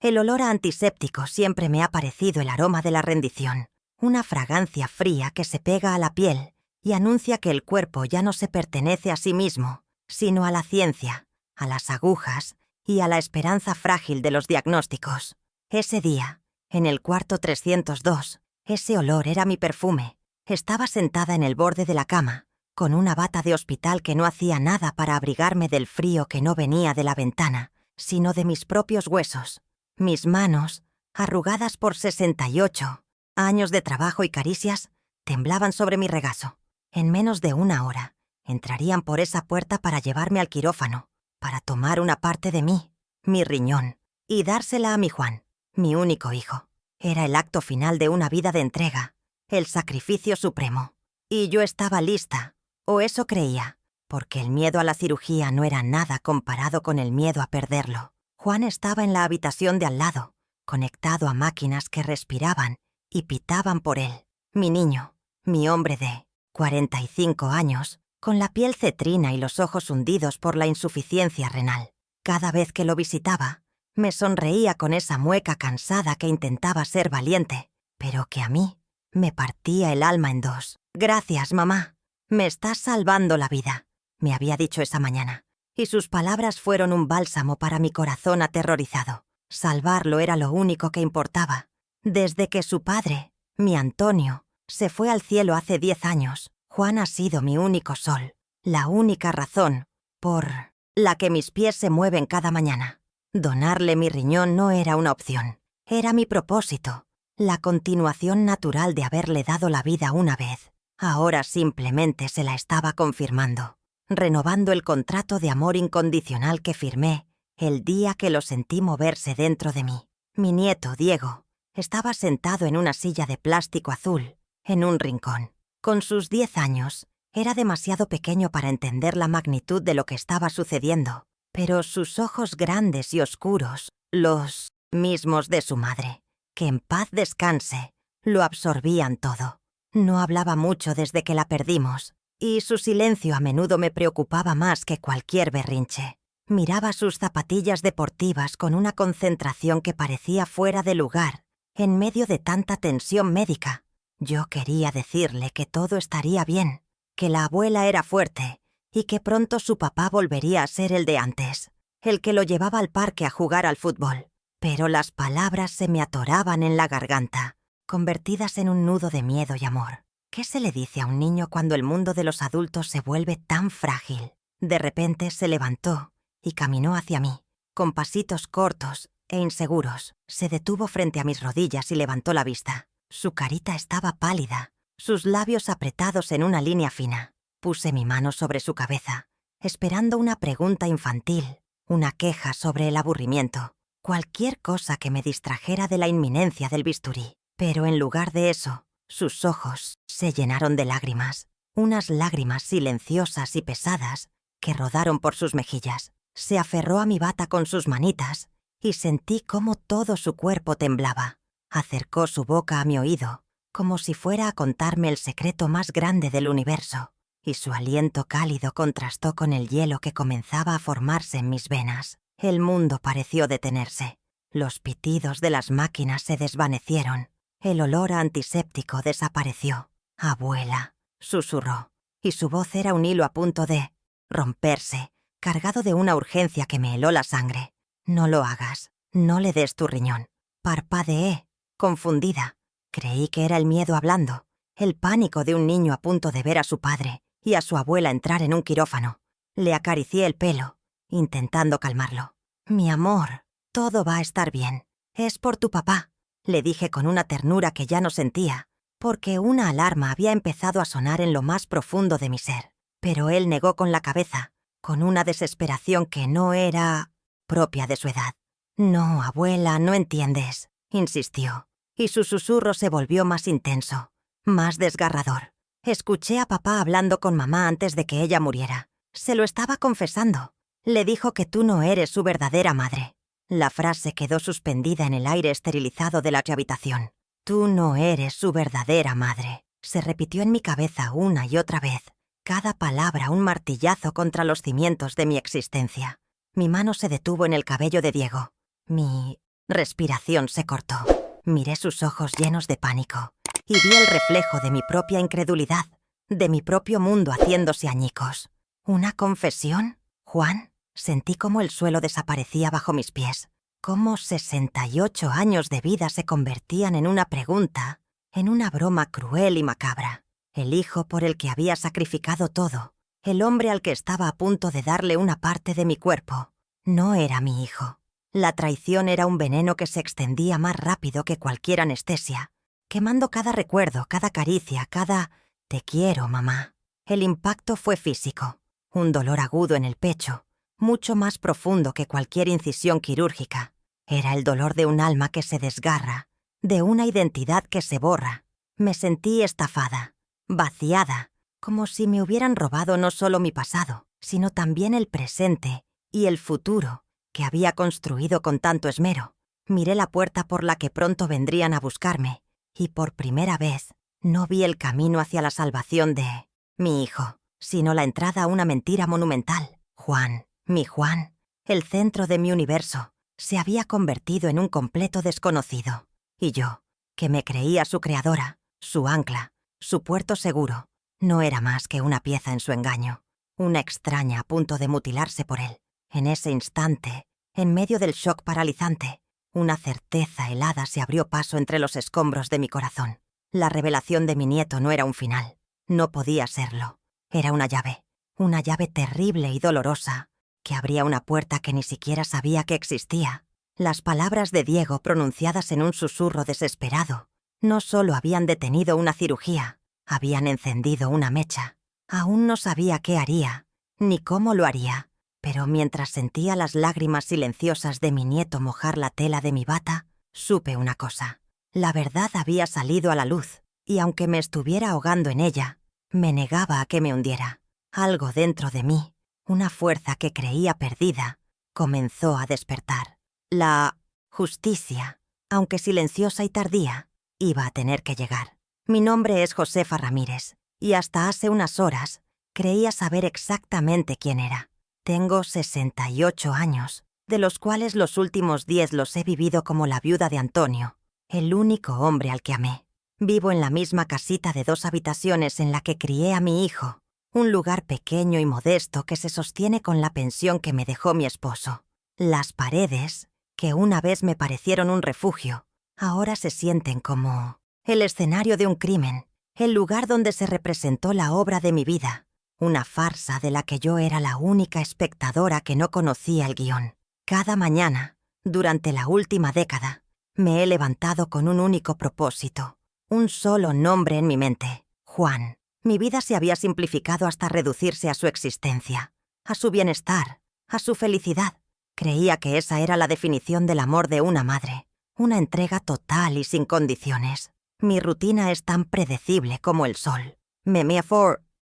El olor a antiséptico siempre me ha parecido el aroma de la rendición, una fragancia fría que se pega a la piel y anuncia que el cuerpo ya no se pertenece a sí mismo, sino a la ciencia, a las agujas y a la esperanza frágil de los diagnósticos. Ese día, en el cuarto 302, ese olor era mi perfume. Estaba sentada en el borde de la cama, con una bata de hospital que no hacía nada para abrigarme del frío que no venía de la ventana, sino de mis propios huesos. Mis manos, arrugadas por 68 años de trabajo y caricias, temblaban sobre mi regazo. En menos de una hora, entrarían por esa puerta para llevarme al quirófano, para tomar una parte de mí, mi riñón, y dársela a mi Juan, mi único hijo. Era el acto final de una vida de entrega, el sacrificio supremo. Y yo estaba lista, o eso creía, porque el miedo a la cirugía no era nada comparado con el miedo a perderlo. Juan estaba en la habitación de al lado, conectado a máquinas que respiraban y pitaban por él. Mi niño, mi hombre de 45 años, con la piel cetrina y los ojos hundidos por la insuficiencia renal. Cada vez que lo visitaba, me sonreía con esa mueca cansada que intentaba ser valiente, pero que a mí me partía el alma en dos. «Gracias, mamá. Me estás salvando la vida», me había dicho esa mañana, y sus palabras fueron un bálsamo para mi corazón aterrorizado. Salvarlo era lo único que importaba. Desde que su padre, mi Antonio, se fue al cielo hace 10 años, Juan ha sido mi único sol, la única razón por la que mis pies se mueven cada mañana. Donarle mi riñón no era una opción, era mi propósito, la continuación natural de haberle dado la vida una vez. Ahora simplemente se la estaba confirmando, renovando el contrato de amor incondicional que firmé el día que lo sentí moverse dentro de mí. Mi nieto, Diego, estaba sentado en una silla de plástico azul, en un rincón. Con sus 10 años, era demasiado pequeño para entender la magnitud de lo que estaba sucediendo, pero sus ojos grandes y oscuros, los mismos de su madre, que en paz descanse, lo absorbían todo. No hablaba mucho desde que la perdimos, y su silencio a menudo me preocupaba más que cualquier berrinche. Miraba sus zapatillas deportivas con una concentración que parecía fuera de lugar, en medio de tanta tensión médica. Yo quería decirle que todo estaría bien, que la abuela era fuerte y que pronto su papá volvería a ser el de antes, el que lo llevaba al parque a jugar al fútbol. Pero las palabras se me atoraban en la garganta, convertidas en un nudo de miedo y amor. ¿Qué se le dice a un niño cuando el mundo de los adultos se vuelve tan frágil? De repente se levantó y caminó hacia mí, con pasitos cortos e inseguros. Se detuvo frente a mis rodillas y levantó la vista. Su carita estaba pálida, sus labios apretados en una línea fina. Puse mi mano sobre su cabeza, esperando una pregunta infantil, una queja sobre el aburrimiento, cualquier cosa que me distrajera de la inminencia del bisturí. Pero en lugar de eso, sus ojos se llenaron de lágrimas, unas lágrimas silenciosas y pesadas que rodaron por sus mejillas. Se aferró a mi bata con sus manitas y sentí cómo todo su cuerpo temblaba. Acercó su boca a mi oído, como si fuera a contarme el secreto más grande del universo, y su aliento cálido contrastó con el hielo que comenzaba a formarse en mis venas. El mundo pareció detenerse. Los pitidos de las máquinas se desvanecieron. El olor a antiséptico desapareció. «Abuela», susurró, y su voz era un hilo a punto de romperse, cargado de una urgencia que me heló la sangre. «No lo hagas, no le des tu riñón». Parpadeé, confundida. Creí que era el miedo hablando, el pánico de un niño a punto de ver a su padre y a su abuela entrar en un quirófano. Le acaricié el pelo, intentando calmarlo. «Mi amor, todo va a estar bien. Es por tu papá», le dije con una ternura que ya no sentía, porque una alarma había empezado a sonar en lo más profundo de mi ser. Pero él negó con la cabeza, con una desesperación que no era propia de su edad. «No, abuela, no entiendes», insistió, y su susurro se volvió más intenso, más desgarrador. Escuché a papá hablando con mamá antes de que ella muriera. Se lo estaba confesando. Le dijo que tú no eres su verdadera madre. La frase quedó suspendida en el aire esterilizado de la habitación. «Tú no eres su verdadera madre», se repitió en mi cabeza una y otra vez, cada palabra un martillazo contra los cimientos de mi existencia. Mi mano se detuvo en el cabello de Diego. «Mi respiración se cortó. Miré sus ojos llenos de pánico y vi el reflejo de mi propia incredulidad, de mi propio mundo haciéndose añicos. ¿Una confesión, Juan? Sentí cómo el suelo desaparecía bajo mis pies, cómo 68 años de vida se convertían en una pregunta, en una broma cruel y macabra. El hijo por el que había sacrificado todo, el hombre al que estaba a punto de darle una parte de mi cuerpo, no era mi hijo. La traición era un veneno que se extendía más rápido que cualquier anestesia, quemando cada recuerdo, cada caricia, cada «te quiero, mamá». El impacto fue físico, un dolor agudo en el pecho, mucho más profundo que cualquier incisión quirúrgica. Era el dolor de un alma que se desgarra, de una identidad que se borra. Me sentí estafada, vaciada, como si me hubieran robado no solo mi pasado, sino también el presente y el futuro que había construido con tanto esmero. Miré la puerta por la que pronto vendrían a buscarme, y por primera vez no vi el camino hacia la salvación de mi hijo, sino la entrada a una mentira monumental. Juan, mi Juan, el centro de mi universo, se había convertido en un completo desconocido. Y yo, que me creía su creadora, su ancla, su puerto seguro, no era más que una pieza en su engaño, una extraña a punto de mutilarse por él. En ese instante, en medio del shock paralizante, una certeza helada se abrió paso entre los escombros de mi corazón. La revelación de mi nieto no era un final, no podía serlo. Era una llave terrible y dolorosa, que abría una puerta que ni siquiera sabía que existía. Las palabras de Diego, pronunciadas en un susurro desesperado, no solo habían detenido una cirugía, habían encendido una mecha. Aún no sabía qué haría, ni cómo lo haría, pero mientras sentía las lágrimas silenciosas de mi nieto mojar la tela de mi bata, supe una cosa. La verdad había salido a la luz, y aunque me estuviera ahogando en ella, me negaba a que me hundiera. Algo dentro de mí, una fuerza que creía perdida, comenzó a despertar. La justicia, aunque silenciosa y tardía, iba a tener que llegar. Mi nombre es Josefa Ramírez, y hasta hace unas horas creía saber exactamente quién era. Tengo 68 años, de los cuales los últimos 10 los he vivido como la viuda de Antonio, el único hombre al que amé. Vivo en la misma casita de 2 habitaciones en la que crié a mi hijo, un lugar pequeño y modesto que se sostiene con la pensión que me dejó mi esposo. Las paredes, que una vez me parecieron un refugio, ahora se sienten como el escenario de un crimen, el lugar donde se representó la obra de mi vida, una farsa de la que yo era la única espectadora que no conocía el guión. Cada mañana, durante la última década, me he levantado con un único propósito, un solo nombre en mi mente: Juan. Mi vida se había simplificado hasta reducirse a su existencia, a su bienestar, a su felicidad. Creía que esa era la definición del amor de una madre, una entrega total y sin condiciones. Mi rutina es tan predecible como el sol.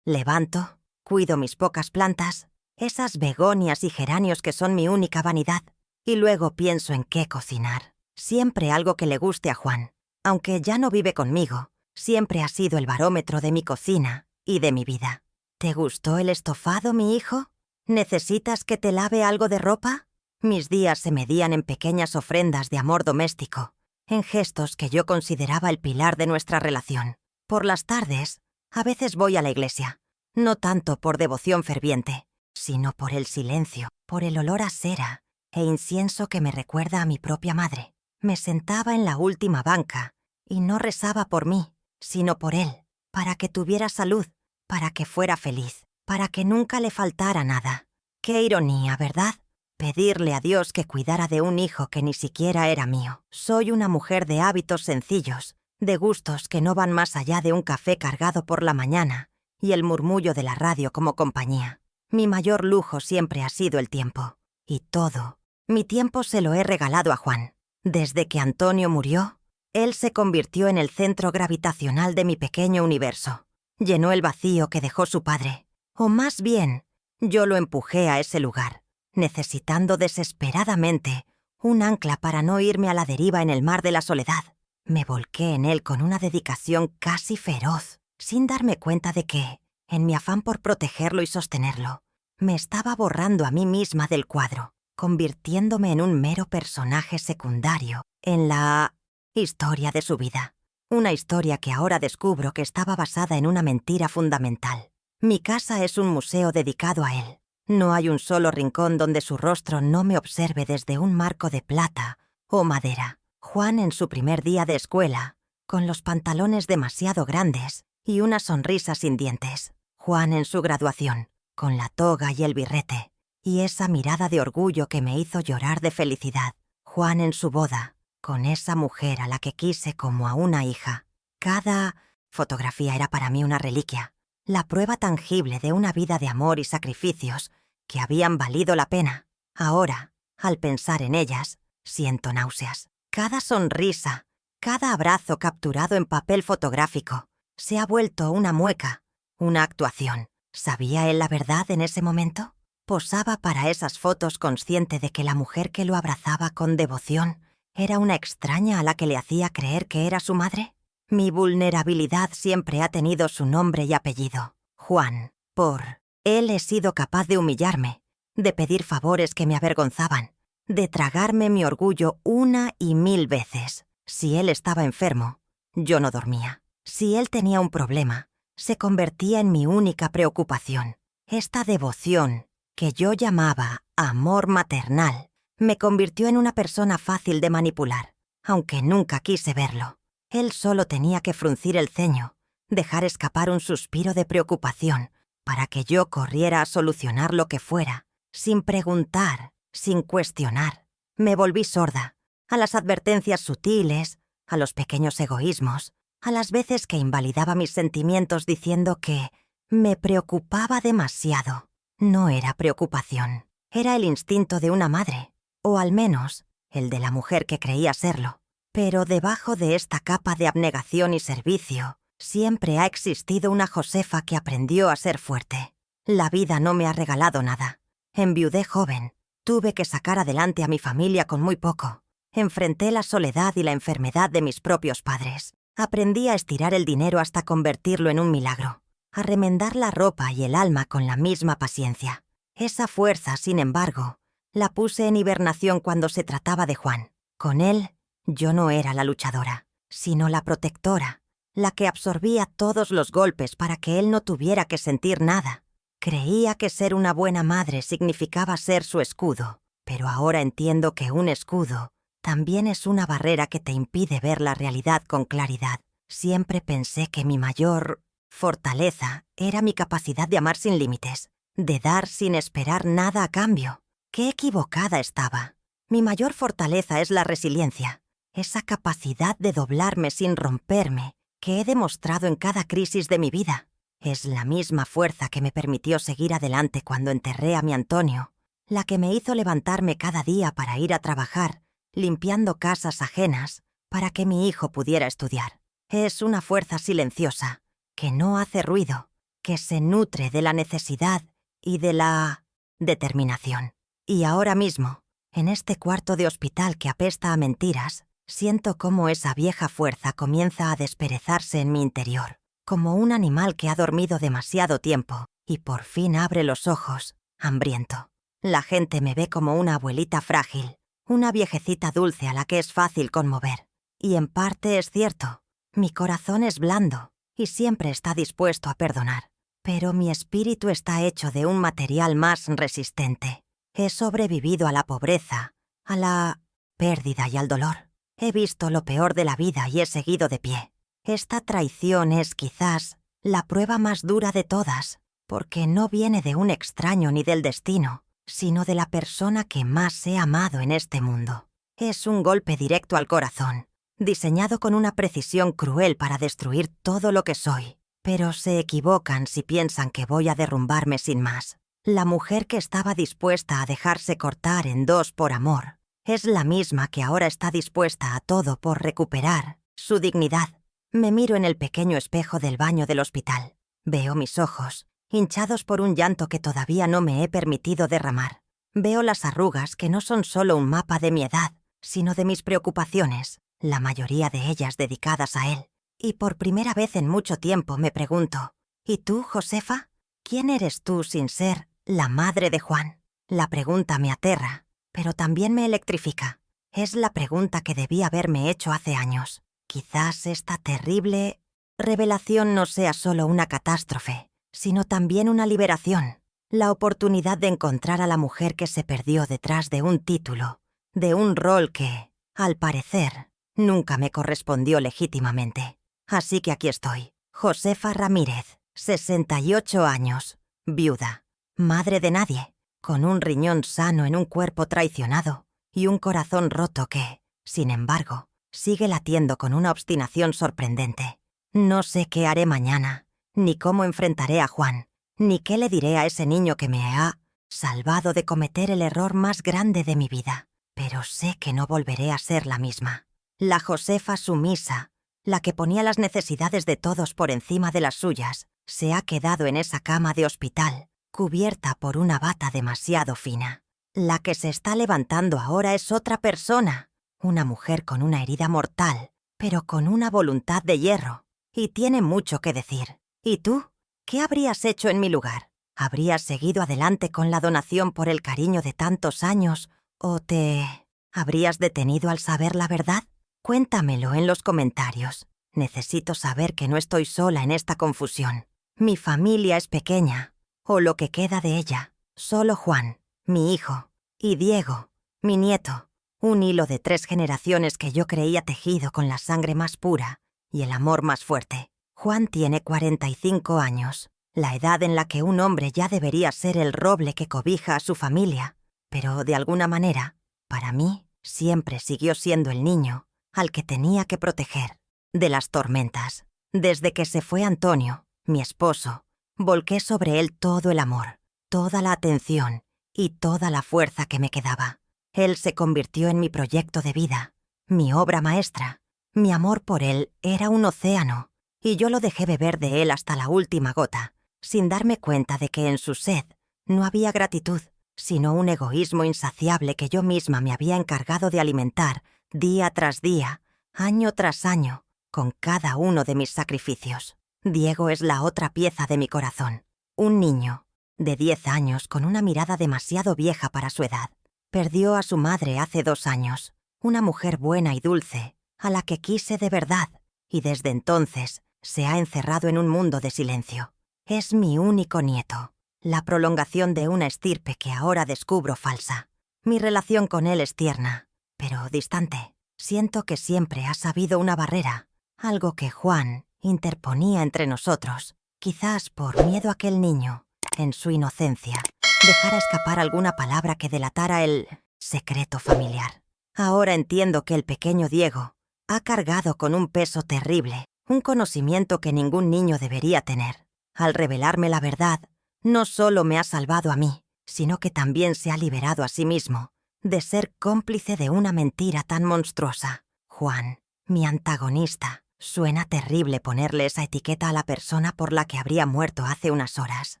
Levanto, cuido mis pocas plantas, esas begonias y geranios que son mi única vanidad, y luego pienso en qué cocinar. Siempre algo que le guste a Juan. Aunque ya no vive conmigo, siempre ha sido el barómetro de mi cocina y de mi vida. ¿Te gustó el estofado, mi hijo? ¿Necesitas que te lave algo de ropa? Mis días se medían en pequeñas ofrendas de amor doméstico, en gestos que yo consideraba el pilar de nuestra relación. Por las tardes, a veces voy a la iglesia, no tanto por devoción ferviente, sino por el silencio, por el olor a cera e incienso que me recuerda a mi propia madre. Me sentaba en la última banca y no rezaba por mí, sino por él, para que tuviera salud, para que fuera feliz, para que nunca le faltara nada. Qué ironía, ¿verdad? Pedirle a Dios que cuidara de un hijo que ni siquiera era mío. Soy una mujer de hábitos sencillos, de gustos que no van más allá de un café cargado por la mañana y el murmullo de la radio como compañía. Mi mayor lujo siempre ha sido el tiempo. Y todo, mi tiempo se lo he regalado a Juan. Desde que Antonio murió, él se convirtió en el centro gravitacional de mi pequeño universo. Llenó el vacío que dejó su padre. O más bien, yo lo empujé a ese lugar, necesitando desesperadamente un ancla para no irme a la deriva en el mar de la soledad. Me volqué en él con una dedicación casi feroz, sin darme cuenta de que, en mi afán por protegerlo y sostenerlo, me estaba borrando a mí misma del cuadro. convirtiéndome en un mero personaje secundario en la historia de su vida. Una historia que ahora descubro que estaba basada en una mentira fundamental. Mi casa es un museo dedicado a él. No hay un solo rincón donde su rostro no me observe desde un marco de plata o madera. Juan en su primer día de escuela, con los pantalones demasiado grandes y una sonrisa sin dientes. Juan en su graduación, con la toga y el birrete, y esa mirada de orgullo que me hizo llorar de felicidad. Juan en su boda, con esa mujer a la que quise como a una hija. Cada fotografía era para mí una reliquia, la prueba tangible de una vida de amor y sacrificios que habían valido la pena. Ahora, al pensar en ellas, siento náuseas. Cada sonrisa, cada abrazo capturado en papel fotográfico, se ha vuelto una mueca, una actuación. ¿Sabía él la verdad en ese momento? Posaba para esas fotos consciente de que la mujer que lo abrazaba con devoción era una extraña a la que le hacía creer que era su madre. Mi vulnerabilidad siempre ha tenido su nombre y apellido, Juan. Por él he sido capaz de humillarme, de pedir favores que me avergonzaban, de tragarme mi orgullo 1 y 1000 veces. Si él estaba enfermo, yo no dormía. Si él tenía un problema, se convertía en mi única preocupación. Esta devoción, que yo llamaba amor maternal, me convirtió en una persona fácil de manipular, aunque nunca quise verlo. Él solo tenía que fruncir el ceño, dejar escapar un suspiro de preocupación, para que yo corriera a solucionar lo que fuera, sin preguntar, sin cuestionar. Me volví sorda a las advertencias sutiles, a los pequeños egoísmos, a las veces que invalidaba mis sentimientos diciendo que me preocupaba demasiado. No era preocupación, era el instinto de una madre, o al menos el de la mujer que creía serlo. Pero debajo de esta capa de abnegación y servicio, siempre ha existido una Josefa que aprendió a ser fuerte. La vida no me ha regalado nada. Enviudé joven, tuve que sacar adelante a mi familia con muy poco. Enfrenté la soledad y la enfermedad de mis propios padres. Aprendí a estirar el dinero hasta convertirlo en un milagro, a remendar la ropa y el alma con la misma paciencia. Esa fuerza, sin embargo, la puse en hibernación cuando se trataba de Juan. Con él, yo no era la luchadora, sino la protectora, la que absorbía todos los golpes para que él no tuviera que sentir nada. Creía que ser una buena madre significaba ser su escudo, pero ahora entiendo que un escudo también es una barrera que te impide ver la realidad con claridad. Siempre pensé que mi mayor fortaleza era mi capacidad de amar sin límites, de dar sin esperar nada a cambio. ¡Qué equivocada estaba! Mi mayor fortaleza es la resiliencia, esa capacidad de doblarme sin romperme que he demostrado en cada crisis de mi vida. Es la misma fuerza que me permitió seguir adelante cuando enterré a mi Antonio, la que me hizo levantarme cada día para ir a trabajar, limpiando casas ajenas para que mi hijo pudiera estudiar. Es una fuerza silenciosa, que no hace ruido, que se nutre de la necesidad y de la determinación. Y ahora mismo, en este cuarto de hospital que apesta a mentiras, siento cómo esa vieja fuerza comienza a desperezarse en mi interior, como un animal que ha dormido demasiado tiempo y por fin abre los ojos, hambriento. La gente me ve como una abuelita frágil, una viejecita dulce a la que es fácil conmover. Y en parte es cierto, mi corazón es blando y siempre está dispuesto a perdonar. Pero mi espíritu está hecho de un material más resistente. He sobrevivido a la pobreza, a la pérdida y al dolor. He visto lo peor de la vida y he seguido de pie. Esta traición es quizás la prueba más dura de todas, porque no viene de un extraño ni del destino, sino de la persona que más he amado en este mundo. Es un golpe directo al corazón, diseñado con una precisión cruel para destruir todo lo que soy. Pero se equivocan si piensan que voy a derrumbarme sin más. La mujer que estaba dispuesta a dejarse cortar en dos por amor es la misma que ahora está dispuesta a todo por recuperar su dignidad. Me miro en el pequeño espejo del baño del hospital. Veo mis ojos, hinchados por un llanto que todavía no me he permitido derramar. Veo las arrugas que no son solo un mapa de mi edad, sino de mis preocupaciones, la mayoría de ellas dedicadas a él. Y por primera vez en mucho tiempo me pregunto, ¿y tú, Josefa? ¿Quién eres tú sin ser la madre de Juan? La pregunta me aterra, pero también me electrifica. Es la pregunta que debí haberme hecho hace años. Quizás esta terrible revelación no sea solo una catástrofe, sino también una liberación. La oportunidad de encontrar a la mujer que se perdió detrás de un título, de un rol que, al parecer, nunca me correspondió legítimamente. Así que aquí estoy, Josefa Ramírez, 68 años, viuda, madre de nadie, con un riñón sano en un cuerpo traicionado y un corazón roto que, sin embargo, sigue latiendo con una obstinación sorprendente. No sé qué haré mañana, ni cómo enfrentaré a Juan, ni qué le diré a ese niño que me ha salvado de cometer el error más grande de mi vida, pero sé que no volveré a ser la misma. La Josefa sumisa, la que ponía las necesidades de todos por encima de las suyas, se ha quedado en esa cama de hospital, cubierta por una bata demasiado fina. La que se está levantando ahora es otra persona, una mujer con una herida mortal, pero con una voluntad de hierro, y tiene mucho que decir. ¿Y tú? ¿Qué habrías hecho en mi lugar? ¿Habrías seguido adelante con la donación por el cariño de tantos años o te habrías detenido al saber la verdad? Cuéntamelo en los comentarios. Necesito saber que no estoy sola en esta confusión. Mi familia es pequeña, o lo que queda de ella. Solo Juan, mi hijo, y Diego, mi nieto. Un hilo de 3 generaciones que yo creía tejido con la sangre más pura y el amor más fuerte. Juan tiene 45 años, la edad en la que un hombre ya debería ser el roble que cobija a su familia, pero de alguna manera, para mí, siempre siguió siendo el niño al que tenía que proteger de las tormentas. Desde que se fue Antonio, mi esposo, volqué sobre él todo el amor, toda la atención y toda la fuerza que me quedaba. Él se convirtió en mi proyecto de vida, mi obra maestra. Mi amor por él era un océano, y yo lo dejé beber de él hasta la última gota, sin darme cuenta de que en su sed no había gratitud, sino un egoísmo insaciable que yo misma me había encargado de alimentar día tras día, año tras año, con cada uno de mis sacrificios. Diego es la otra pieza de mi corazón, un niño de 10 años con una mirada demasiado vieja para su edad. Perdió a su madre hace 2 años, una mujer buena y dulce, a la que quise de verdad, y desde entonces se ha encerrado en un mundo de silencio. Es mi único nieto, la prolongación de una estirpe que ahora descubro falsa. Mi relación con él es tierna, pero distante. Siento que siempre ha sabido una barrera, algo que Juan interponía entre nosotros, quizás por miedo a que el niño, en su inocencia, dejara escapar alguna palabra que delatara el secreto familiar. Ahora entiendo que el pequeño Diego ha cargado con un peso terrible, un conocimiento que ningún niño debería tener. Al revelarme la verdad, no solo me ha salvado a mí, sino que también se ha liberado a sí mismo de ser cómplice de una mentira tan monstruosa. Juan, mi antagonista. Suena terrible ponerle esa etiqueta a la persona por la que habría muerto hace unas horas.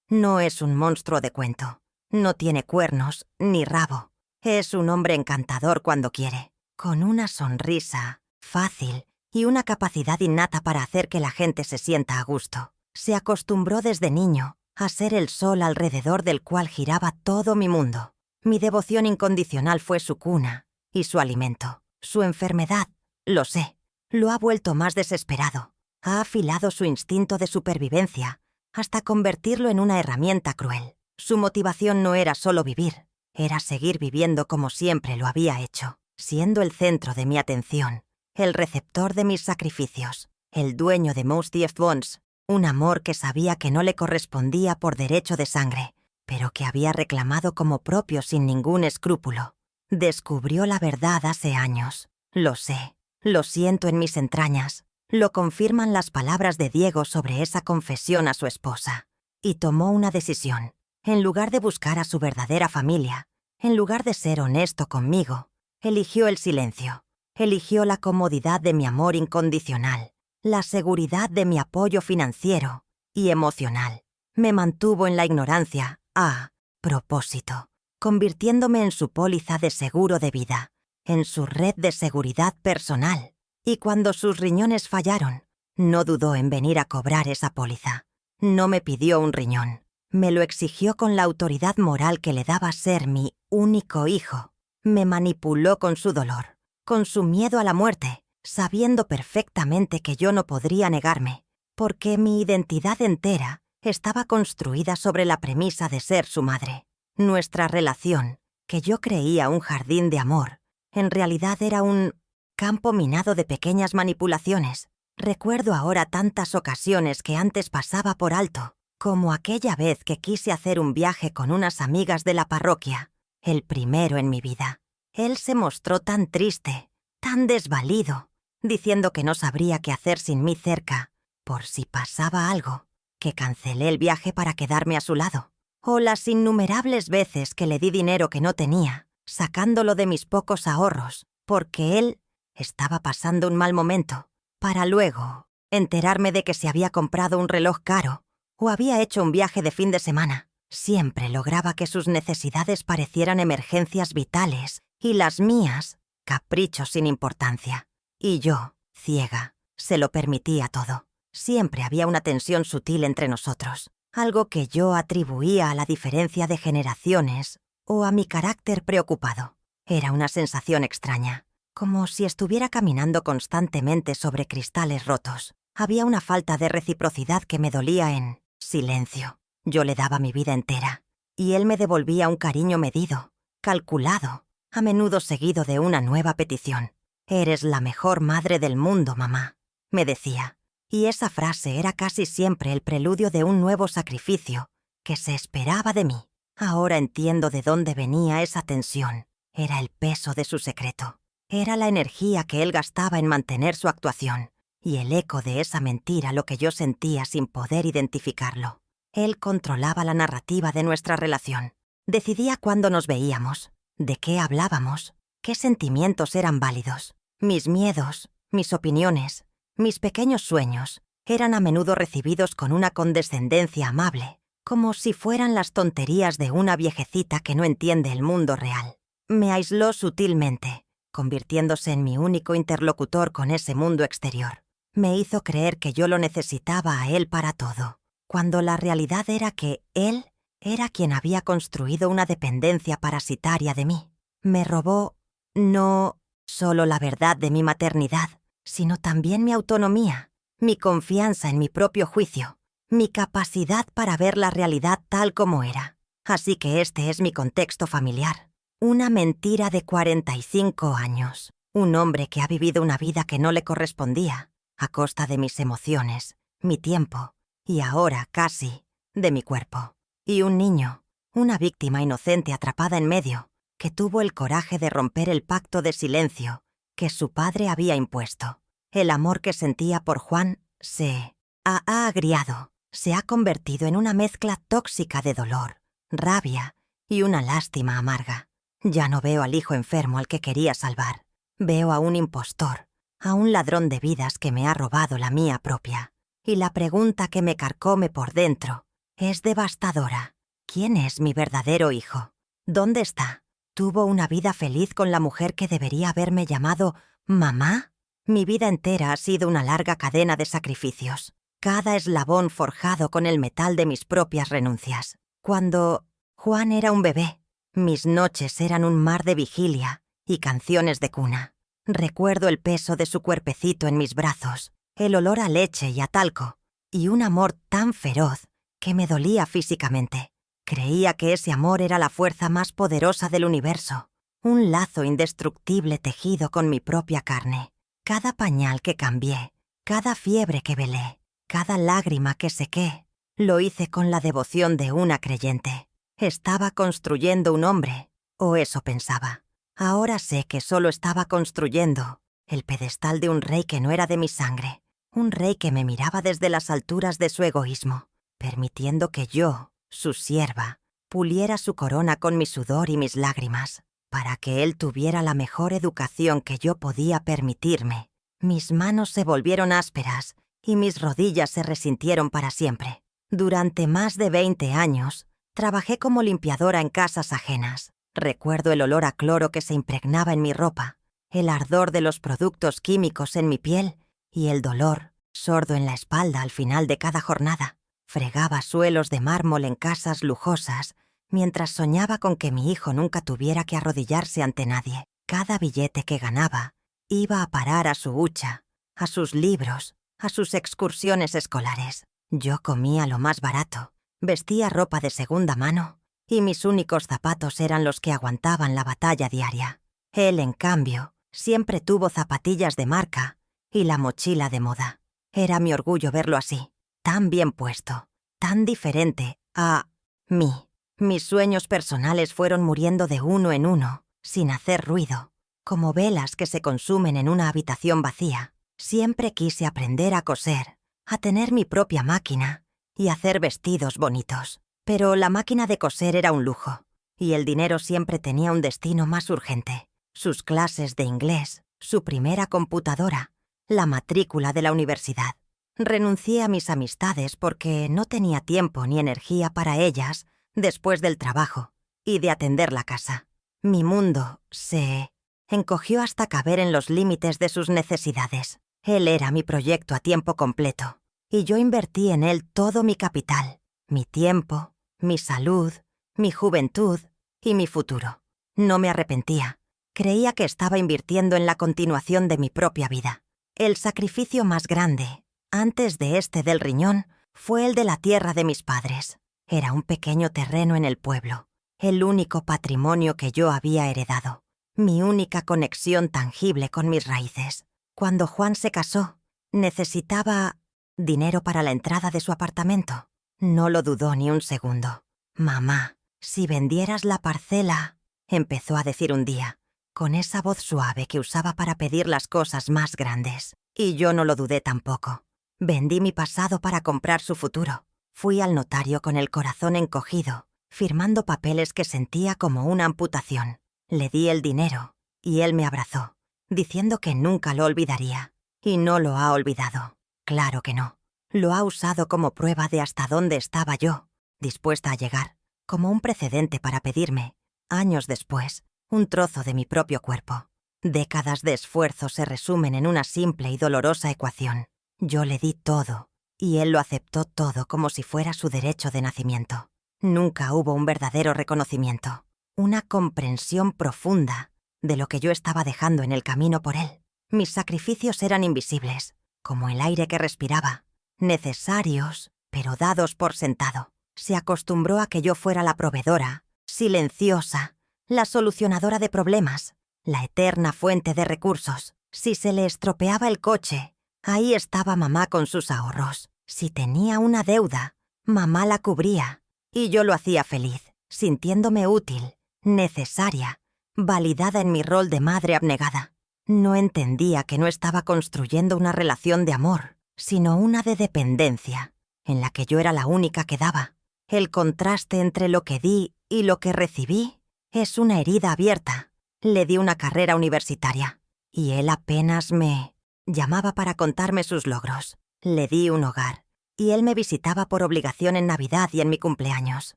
No es un monstruo de cuento. No tiene cuernos ni rabo. Es un hombre encantador cuando quiere, con una sonrisa fácil y una capacidad innata para hacer que la gente se sienta a gusto. Se acostumbró desde niño a ser el sol alrededor del cual giraba todo mi mundo. Mi devoción incondicional fue su cuna y su alimento. Su enfermedad, lo sé, lo ha vuelto más desesperado. Ha afilado su instinto de supervivencia hasta convertirlo en una herramienta cruel. Su motivación no era solo vivir, era seguir viviendo como siempre lo había hecho, siendo el centro de mi atención, el receptor de mis sacrificios, el dueño de Most Def Bonds, un amor que sabía que no le correspondía por derecho de sangre, pero que había reclamado como propio sin ningún escrúpulo. Descubrió la verdad hace años. Lo sé, lo siento en mis entrañas. Lo confirman las palabras de Diego sobre esa confesión a su esposa. Y tomó una decisión. En lugar de buscar a su verdadera familia, en lugar de ser honesto conmigo, eligió el silencio. Eligió la comodidad de mi amor incondicional, la seguridad de mi apoyo financiero y emocional. Me mantuvo en la ignorancia, a propósito, convirtiéndome en su póliza de seguro de vida, en su red de seguridad personal. Y cuando sus riñones fallaron, no dudó en venir a cobrar esa póliza. No me pidió un riñón. Me lo exigió con la autoridad moral que le daba ser mi único hijo. Me manipuló con su dolor, con su miedo a la muerte, sabiendo perfectamente que yo no podría negarme, porque mi identidad entera estaba construida sobre la premisa de ser su madre. Nuestra relación, que yo creía un jardín de amor, en realidad era un campo minado de pequeñas manipulaciones. Recuerdo ahora tantas ocasiones que antes pasaba por alto, como aquella vez que quise hacer un viaje con unas amigas de la parroquia, el primero en mi vida. Él se mostró tan triste, tan desvalido, diciendo que no sabría qué hacer sin mí cerca, por si pasaba algo, que cancelé el viaje para quedarme a su lado. O las innumerables veces que le di dinero que no tenía, sacándolo de mis pocos ahorros, porque él estaba pasando un mal momento, para luego enterarme de que se había comprado un reloj caro o había hecho un viaje de fin de semana. Siempre lograba que sus necesidades parecieran emergencias vitales y las mías, caprichos sin importancia. Y yo, ciega, se lo permitía todo. Siempre había una tensión sutil entre nosotros, algo que yo atribuía a la diferencia de generaciones o a mi carácter preocupado. Era una sensación extraña, como si estuviera caminando constantemente sobre cristales rotos. Había una falta de reciprocidad que me dolía en silencio. Yo le daba mi vida entera, y él me devolvía un cariño medido, calculado, a menudo seguido de una nueva petición. «Eres la mejor madre del mundo, mamá», me decía, y esa frase era casi siempre el preludio de un nuevo sacrificio que se esperaba de mí. Ahora entiendo de dónde venía esa tensión. Era el peso de su secreto. Era la energía que él gastaba en mantener su actuación, y el eco de esa mentira lo que yo sentía sin poder identificarlo. Él controlaba la narrativa de nuestra relación. Decidía cuándo nos veíamos, de qué hablábamos, qué sentimientos eran válidos. Mis miedos, mis opiniones, mis pequeños sueños eran a menudo recibidos con una condescendencia amable, como si fueran las tonterías de una viejecita que no entiende el mundo real. Me aisló sutilmente, convirtiéndose en mi único interlocutor con ese mundo exterior. Me hizo creer que yo lo necesitaba a él para todo, cuando la realidad era que él era quien había construido una dependencia parasitaria de mí. Me robó no solo la verdad de mi maternidad, sino también mi autonomía, mi confianza en mi propio juicio, mi capacidad para ver la realidad tal como era. Así que este es mi contexto familiar. Una mentira de 45 años. Un hombre que ha vivido una vida que no le correspondía, a costa de mis emociones, mi tiempo y ahora, casi, de mi cuerpo. Y un niño, una víctima inocente atrapada en medio, que tuvo el coraje de romper el pacto de silencio que su padre había impuesto. El amor que sentía por Juan se ha agriado, se ha convertido en una mezcla tóxica de dolor, rabia y una lástima amarga. Ya no veo al hijo enfermo al que quería salvar. Veo a un impostor, a un ladrón de vidas que me ha robado la mía propia. Y la pregunta que me carcome por dentro es devastadora. ¿Quién es mi verdadero hijo? ¿Dónde está? ¿Tuvo una vida feliz con la mujer que debería haberme llamado mamá? Mi vida entera ha sido una larga cadena de sacrificios, cada eslabón forjado con el metal de mis propias renuncias. Cuando Juan era un bebé, mis noches eran un mar de vigilia y canciones de cuna. Recuerdo el peso de su cuerpecito en mis brazos, el olor a leche y a talco, y un amor tan feroz que me dolía físicamente. Creía que ese amor era la fuerza más poderosa del universo, un lazo indestructible tejido con mi propia carne. Cada pañal que cambié, cada fiebre que velé, cada lágrima que sequé, lo hice con la devoción de una creyente. Estaba construyendo un hombre, o eso pensaba. Ahora sé que solo estaba construyendo el pedestal de un rey que no era de mi sangre, un rey que me miraba desde las alturas de su egoísmo, permitiendo que yo, su sierva, puliera su corona con mi sudor y mis lágrimas, para que él tuviera la mejor educación que yo podía permitirme. Mis manos se volvieron ásperas y mis rodillas se resintieron para siempre. Durante más de 20 años, trabajé como limpiadora en casas ajenas. Recuerdo el olor a cloro que se impregnaba en mi ropa, el ardor de los productos químicos en mi piel y el dolor, sordo en la espalda al final de cada jornada. Fregaba suelos de mármol en casas lujosas mientras soñaba con que mi hijo nunca tuviera que arrodillarse ante nadie. Cada billete que ganaba iba a parar a su hucha, a sus libros, a sus excursiones escolares. Yo comía lo más barato, vestía ropa de segunda mano y mis únicos zapatos eran los que aguantaban la batalla diaria. Él, en cambio, siempre tuvo zapatillas de marca y la mochila de moda. Era mi orgullo verlo así, tan bien puesto, tan diferente a mí. Mis sueños personales fueron muriendo de uno en uno, sin hacer ruido, como velas que se consumen en una habitación vacía. Siempre quise aprender a coser, a tener mi propia máquina y hacer vestidos bonitos. Pero la máquina de coser era un lujo, y el dinero siempre tenía un destino más urgente. Sus clases de inglés, su primera computadora, la matrícula de la universidad. Renuncié a mis amistades porque no tenía tiempo ni energía para ellas después del trabajo y de atender la casa. Mi mundo se encogió hasta caber en los límites de sus necesidades. Él era mi proyecto a tiempo completo, y yo invertí en él todo mi capital, mi tiempo, mi salud, mi juventud y mi futuro. No me arrepentía. Creía que estaba invirtiendo en la continuación de mi propia vida. El sacrificio más grande, antes de este del riñón, fue el de la tierra de mis padres. Era un pequeño terreno en el pueblo, el único patrimonio que yo había heredado, mi única conexión tangible con mis raíces. Cuando Juan se casó, necesitaba dinero para la entrada de su apartamento. No lo dudó ni un segundo. «Mamá, si vendieras la parcela», empezó a decir un día, con esa voz suave que usaba para pedir las cosas más grandes. Y yo no lo dudé tampoco. Vendí mi pasado para comprar su futuro. Fui al notario con el corazón encogido, firmando papeles que sentía como una amputación. Le di el dinero y él me abrazó, diciendo que nunca lo olvidaría. Y no lo ha olvidado. Claro que no. Lo ha usado como prueba de hasta dónde estaba yo, dispuesta a llegar, como un precedente para pedirme, años después, un trozo de mi propio cuerpo. Décadas de esfuerzo se resumen en una simple y dolorosa ecuación. Yo le di todo, y él lo aceptó todo como si fuera su derecho de nacimiento. Nunca hubo un verdadero reconocimiento, una comprensión profunda de lo que yo estaba dejando en el camino por él. Mis sacrificios eran invisibles, como el aire que respiraba, necesarios, pero dados por sentado. Se acostumbró a que yo fuera la proveedora, silenciosa, la solucionadora de problemas, la eterna fuente de recursos. Si se le estropeaba el coche, ahí estaba mamá con sus ahorros. Si tenía una deuda, mamá la cubría. Y yo lo hacía feliz, sintiéndome útil, necesaria, validada en mi rol de madre abnegada. No entendía que no estaba construyendo una relación de amor, sino una de dependencia, en la que yo era la única que daba. El contraste entre lo que di y lo que recibí es una herida abierta. Le di una carrera universitaria, y él apenas me llamaba para contarme sus logros. Le di un hogar, y él me visitaba por obligación en Navidad y en mi cumpleaños.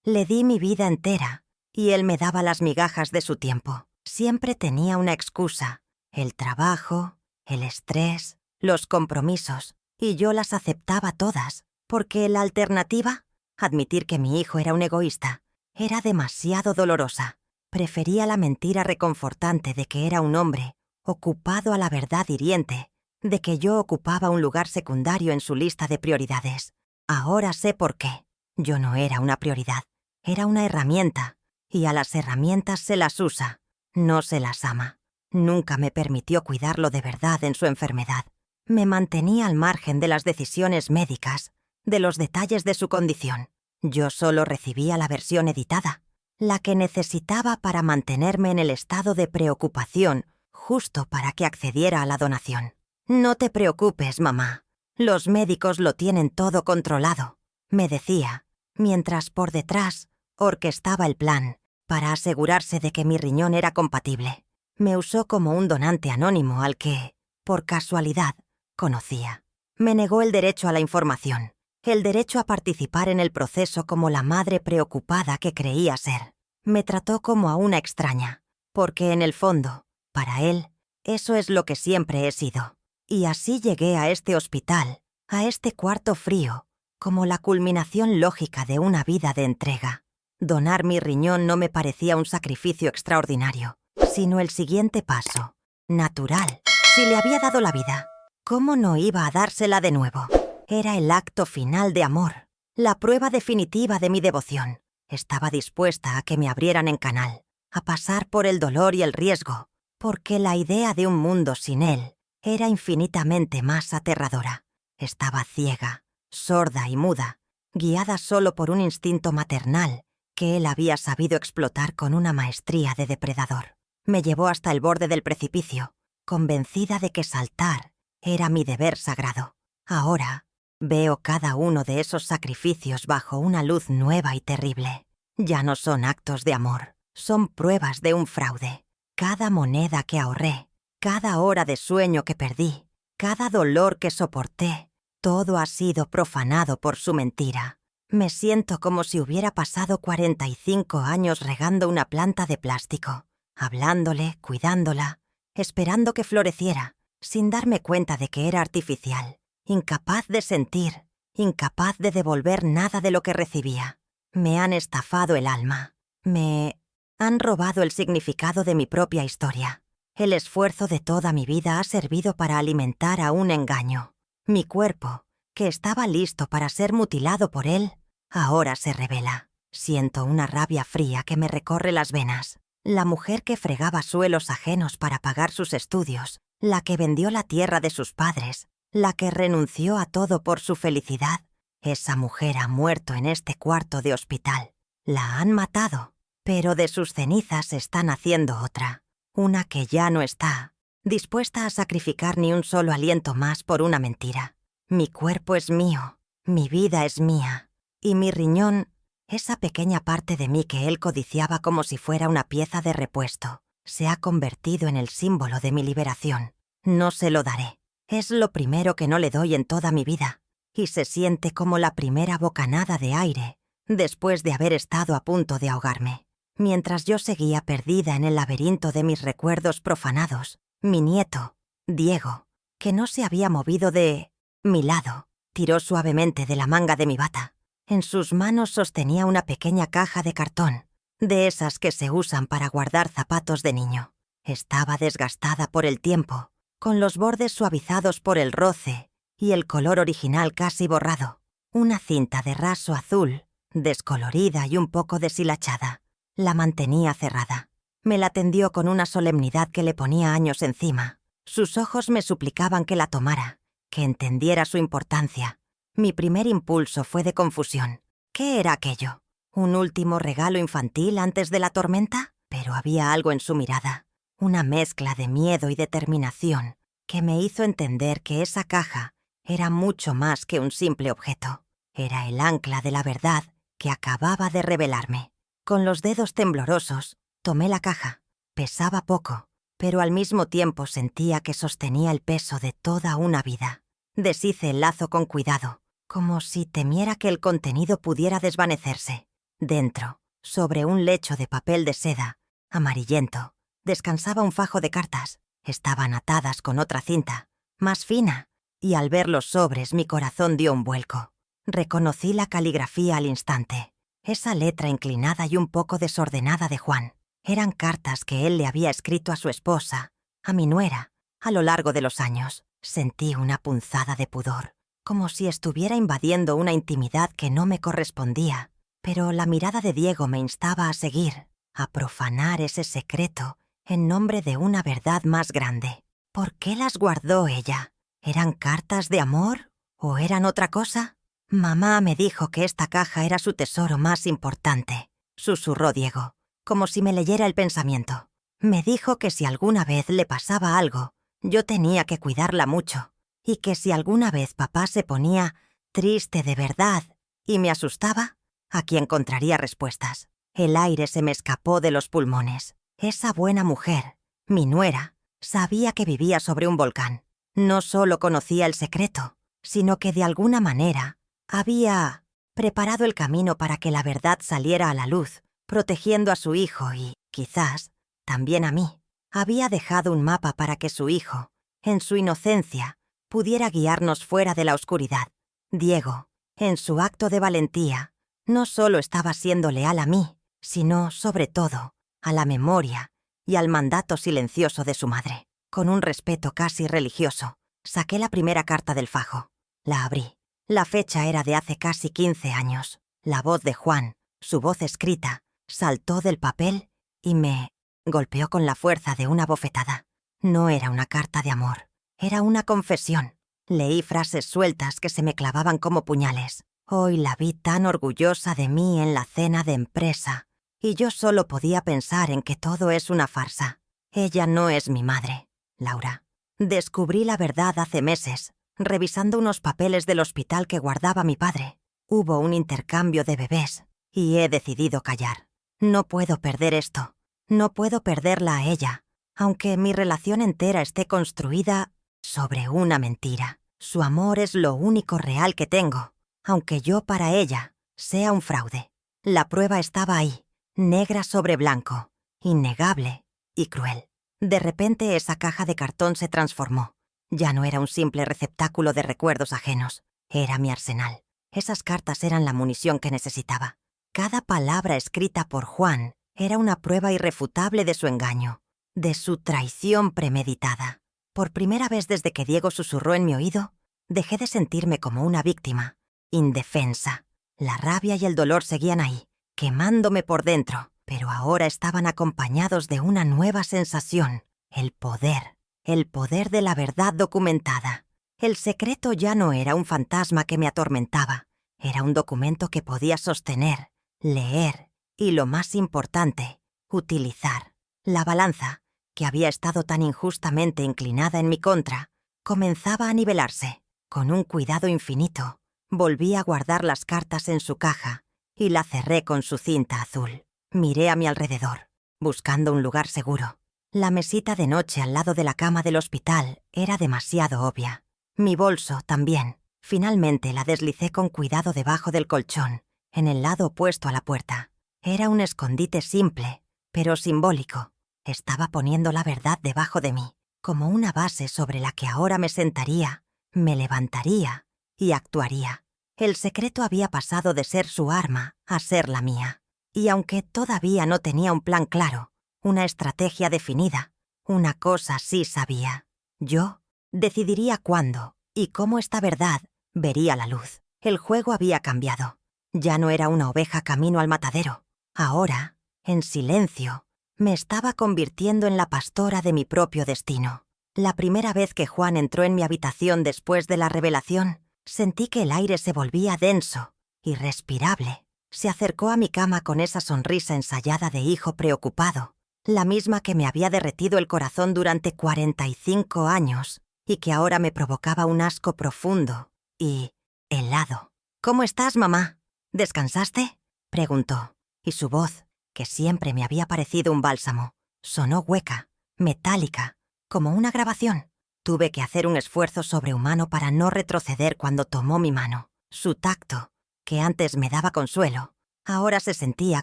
Le di mi vida entera, y él me daba las migajas de su tiempo. Siempre tenía una excusa: el trabajo, el estrés, los compromisos, y yo las aceptaba todas, porque la alternativa, admitir que mi hijo era un egoísta, era demasiado dolorosa. Prefería la mentira reconfortante de que era un hombre, ocupado a la verdad hiriente, de que yo ocupaba un lugar secundario en su lista de prioridades. Ahora sé por qué. Yo no era una prioridad, era una herramienta, y a las herramientas se las usa, no se las ama. Nunca me permitió cuidarlo de verdad en su enfermedad. Me mantenía al margen de las decisiones médicas, de los detalles de su condición. Yo solo recibía la versión editada, la que necesitaba para mantenerme en el estado de preocupación, justo para que accediera a la donación. «No te preocupes, mamá. Los médicos lo tienen todo controlado», me decía, mientras por detrás orquestaba el plan para asegurarse de que mi riñón era compatible. Me usó como un donante anónimo al que, por casualidad, conocía. Me negó el derecho a la información, el derecho a participar en el proceso como la madre preocupada que creía ser. Me trató como a una extraña, porque en el fondo, para él, eso es lo que siempre he sido. Y así llegué a este hospital, a este cuarto frío, como la culminación lógica de una vida de entrega. Donar mi riñón no me parecía un sacrificio extraordinario, sino el siguiente paso, natural. Si le había dado la vida, ¿cómo no iba a dársela de nuevo? Era el acto final de amor, la prueba definitiva de mi devoción. Estaba dispuesta a que me abrieran en canal, a pasar por el dolor y el riesgo, porque la idea de un mundo sin él era infinitamente más aterradora. Estaba ciega, sorda y muda, guiada solo por un instinto maternal que él había sabido explotar con una maestría de depredador. Me llevó hasta el borde del precipicio, convencida de que saltar era mi deber sagrado. Ahora veo cada uno de esos sacrificios bajo una luz nueva y terrible. Ya no son actos de amor, son pruebas de un fraude. Cada moneda que ahorré, cada hora de sueño que perdí, cada dolor que soporté, todo ha sido profanado por su mentira. Me siento como si hubiera pasado 45 años regando una planta de plástico, hablándole, cuidándola, esperando que floreciera, sin darme cuenta de que era artificial, incapaz de sentir, incapaz de devolver nada de lo que recibía. Me han estafado el alma, me han robado el significado de mi propia historia. El esfuerzo de toda mi vida ha servido para alimentar a un engaño. Mi cuerpo, que estaba listo para ser mutilado por él, ahora se revela. Siento una rabia fría que me recorre las venas. La mujer que fregaba suelos ajenos para pagar sus estudios, la que vendió la tierra de sus padres, la que renunció a todo por su felicidad, esa mujer ha muerto en este cuarto de hospital. La han matado, pero de sus cenizas están haciendo otra, una que ya no está, dispuesta a sacrificar ni un solo aliento más por una mentira. Mi cuerpo es mío, mi vida es mía, y mi riñón, esa pequeña parte de mí que él codiciaba como si fuera una pieza de repuesto, se ha convertido en el símbolo de mi liberación. No se lo daré. Es lo primero que no le doy en toda mi vida, y se siente como la primera bocanada de aire después de haber estado a punto de ahogarme. Mientras yo seguía perdida en el laberinto de mis recuerdos profanados, mi nieto, Diego, que no se había movido de mi lado, tiró suavemente de la manga de mi bata. En sus manos sostenía una pequeña caja de cartón, de esas que se usan para guardar zapatos de niño. Estaba desgastada por el tiempo, con los bordes suavizados por el roce y el color original casi borrado. Una cinta de raso azul, descolorida y un poco deshilachada. La mantenía cerrada. Me la tendió con una solemnidad que le ponía años encima. Sus ojos me suplicaban que la tomara, que entendiera su importancia. Mi primer impulso fue de confusión. ¿Qué era aquello? ¿Un último regalo infantil antes de la tormenta? Pero había algo en su mirada, una mezcla de miedo y determinación, que me hizo entender que esa caja era mucho más que un simple objeto. Era el ancla de la verdad que acababa de revelarme. Con los dedos temblorosos, tomé la caja. Pesaba poco, pero al mismo tiempo sentía que sostenía el peso de toda una vida. Deshice el lazo con cuidado, como si temiera que el contenido pudiera desvanecerse. Dentro, sobre un lecho de papel de seda, amarillento, descansaba un fajo de cartas. Estaban atadas con otra cinta, más fina, y al ver los sobres mi corazón dio un vuelco. Reconocí la caligrafía al instante. Esa letra inclinada y un poco desordenada de Juan. Eran cartas que él le había escrito a su esposa, a mi nuera, a lo largo de los años. Sentí una punzada de pudor, como si estuviera invadiendo una intimidad que no me correspondía. Pero la mirada de Diego me instaba a seguir, a profanar ese secreto en nombre de una verdad más grande. ¿Por qué las guardó ella? ¿Eran cartas de amor o eran otra cosa? Mamá me dijo que esta caja era su tesoro más importante, susurró Diego, como si me leyera el pensamiento. Me dijo que si alguna vez le pasaba algo, yo tenía que cuidarla mucho, y que si alguna vez papá se ponía triste de verdad y me asustaba, aquí encontraría respuestas. El aire se me escapó de los pulmones. Esa buena mujer, mi nuera, sabía que vivía sobre un volcán. No solo conocía el secreto, sino que de alguna manera había preparado el camino para que la verdad saliera a la luz, protegiendo a su hijo y, quizás, también a mí. Había dejado un mapa para que su hijo, en su inocencia, pudiera guiarnos fuera de la oscuridad. Diego, en su acto de valentía, No solo estaba siendo leal a mí, sino, sobre todo, a la memoria y al mandato silencioso de su madre. Con un respeto casi religioso, saqué la primera carta del fajo. La abrí. La fecha era de hace casi 15 años. La voz de Juan, su voz escrita, saltó del papel y me golpeó con la fuerza de una bofetada. No era una carta de amor, era una confesión. Leí frases sueltas que se me clavaban como puñales. Hoy la vi tan orgullosa de mí en la cena de empresa, y yo solo podía pensar en que todo es una farsa. Ella no es mi madre, Laura. Descubrí la verdad hace meses, revisando unos papeles del hospital que guardaba mi padre. Hubo un intercambio de bebés, y he decidido callar. No puedo perder esto. No puedo perderla a ella, aunque mi relación entera esté construida sobre una mentira. Su amor es lo único real que tengo, aunque yo para ella sea un fraude. La prueba estaba ahí, negra sobre blanco, innegable y cruel. De repente esa caja de cartón se transformó. Ya no era un simple receptáculo de recuerdos ajenos, era mi arsenal. Esas cartas eran la munición que necesitaba. Cada palabra escrita por Juan era una prueba irrefutable de su engaño, de su traición premeditada. Por primera vez desde que Diego susurró en mi oído, dejé de sentirme como una víctima, indefensa. La rabia y el dolor seguían ahí, quemándome por dentro, pero ahora estaban acompañados de una nueva sensación, el poder de la verdad documentada. El secreto ya no era un fantasma que me atormentaba, era un documento que podía sostener, leer y, lo más importante, utilizar. La balanza, que había estado tan injustamente inclinada en mi contra, comenzaba a nivelarse. Con un cuidado infinito, volví a guardar las cartas en su caja y la cerré con su cinta azul. Miré a mi alrededor, buscando un lugar seguro. La mesita de noche al lado de la cama del hospital era demasiado obvia. Mi bolso también. Finalmente la deslicé con cuidado debajo del colchón, en el lado opuesto a la puerta. Era un escondite simple, pero simbólico. Estaba poniendo la verdad debajo de mí, como una base sobre la que ahora me sentaría, me levantaría y actuaría. El secreto había pasado de ser su arma a ser la mía. Y aunque todavía no tenía un plan claro, una estrategia definida, una cosa sí sabía. Yo decidiría cuándo y cómo esta verdad vería la luz. El juego había cambiado. Ya no era una oveja camino al matadero. Ahora, en silencio, me estaba convirtiendo en la pastora de mi propio destino. La primera vez que Juan entró en mi habitación después de la revelación, sentí que el aire se volvía denso, irrespirable. Se acercó a mi cama con esa sonrisa ensayada de hijo preocupado, la misma que me había derretido el corazón durante 45 años y que ahora me provocaba un asco profundo y helado. «¿Cómo estás, mamá? ¿Descansaste?», preguntó, y su voz, que siempre me había parecido un bálsamo, sonó hueca, metálica, como una grabación. Tuve que hacer un esfuerzo sobrehumano para no retroceder cuando tomó mi mano. Su tacto, que antes me daba consuelo, ahora se sentía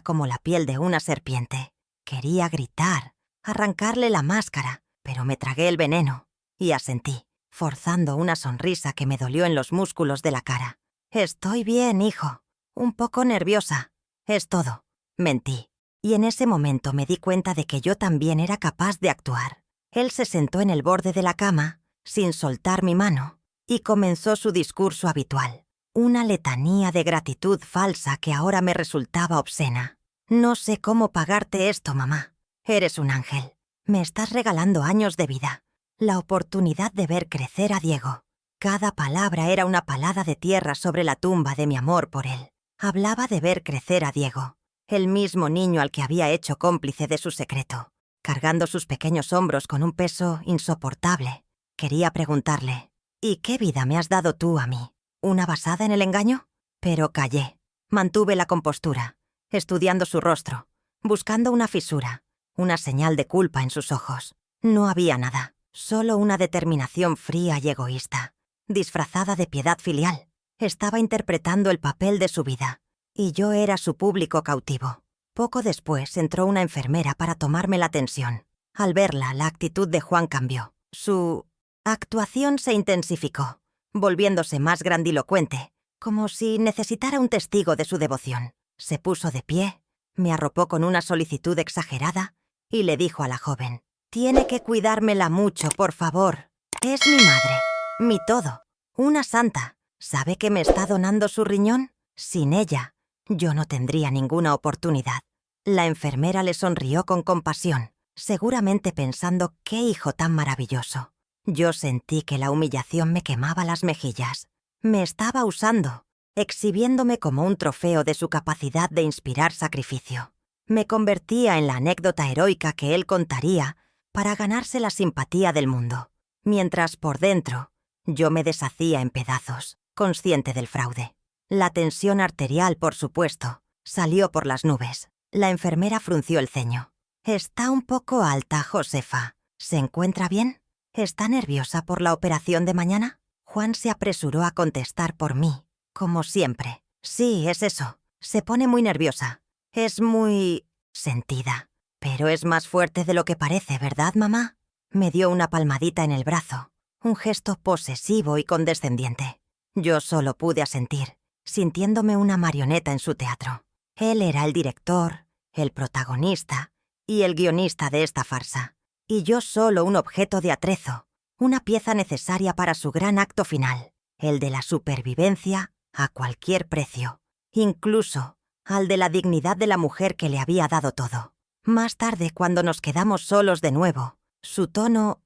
como la piel de una serpiente. Quería gritar, arrancarle la máscara, pero me tragué el veneno y asentí, forzando una sonrisa que me dolió en los músculos de la cara. «Estoy bien, hijo. Un poco nerviosa. Es todo», mentí. Y en ese momento me di cuenta de que yo también era capaz de actuar. Él se sentó en el borde de la cama, sin soltar mi mano, y comenzó su discurso habitual. Una letanía de gratitud falsa que ahora me resultaba obscena. «No sé cómo pagarte esto, mamá. Eres un ángel. Me estás regalando años de vida. La oportunidad de ver crecer a Diego». Cada palabra era una palada de tierra sobre la tumba de mi amor por él. Hablaba de ver crecer a Diego, el mismo niño al que había hecho cómplice de su secreto, cargando sus pequeños hombros con un peso insoportable. Quería preguntarle, «¿Y qué vida me has dado tú a mí? ¿Una basada en el engaño?». Pero callé. Mantuve la compostura, estudiando su rostro, buscando una fisura, una señal de culpa en sus ojos. No había nada, solo una determinación fría y egoísta, disfrazada de piedad filial. Estaba interpretando el papel de su vida, y yo era su público cautivo. Poco después entró una enfermera para tomarme la tensión. Al verla, la actitud de Juan cambió. Su actuación se intensificó, volviéndose más grandilocuente, como si necesitara un testigo de su devoción. Se puso de pie, me arropó con una solicitud exagerada y le dijo a la joven: «Tiene que cuidármela mucho, por favor. Es mi madre, mi todo, una santa. ¿Sabe que me está donando su riñón? Sin ella, yo no tendría ninguna oportunidad». La enfermera le sonrió con compasión, seguramente pensando qué hijo tan maravilloso. Yo sentí que la humillación me quemaba las mejillas. Me estaba usando, exhibiéndome como un trofeo de su capacidad de inspirar sacrificio. Me convertía en la anécdota heroica que él contaría para ganarse la simpatía del mundo, mientras por dentro yo me deshacía en pedazos, consciente del fraude. La tensión arterial, por supuesto, salió por las nubes. La enfermera frunció el ceño. «Está un poco alta, Josefa. ¿Se encuentra bien? ¿Está nerviosa por la operación de mañana?» Juan se apresuró a contestar por mí, como siempre. «Sí, es eso. Se pone muy nerviosa. Es muy... sentida. Pero es más fuerte de lo que parece, ¿verdad, mamá?» Me dio una palmadita en el brazo, un gesto posesivo y condescendiente. Yo solo pude asentir, sintiéndome una marioneta en su teatro. Él era el director, el protagonista y el guionista de esta farsa, y yo solo un objeto de atrezo, una pieza necesaria para su gran acto final, el de la supervivencia a cualquier precio, incluso al de la dignidad de la mujer que le había dado todo. Más tarde, cuando nos quedamos solos de nuevo, su tono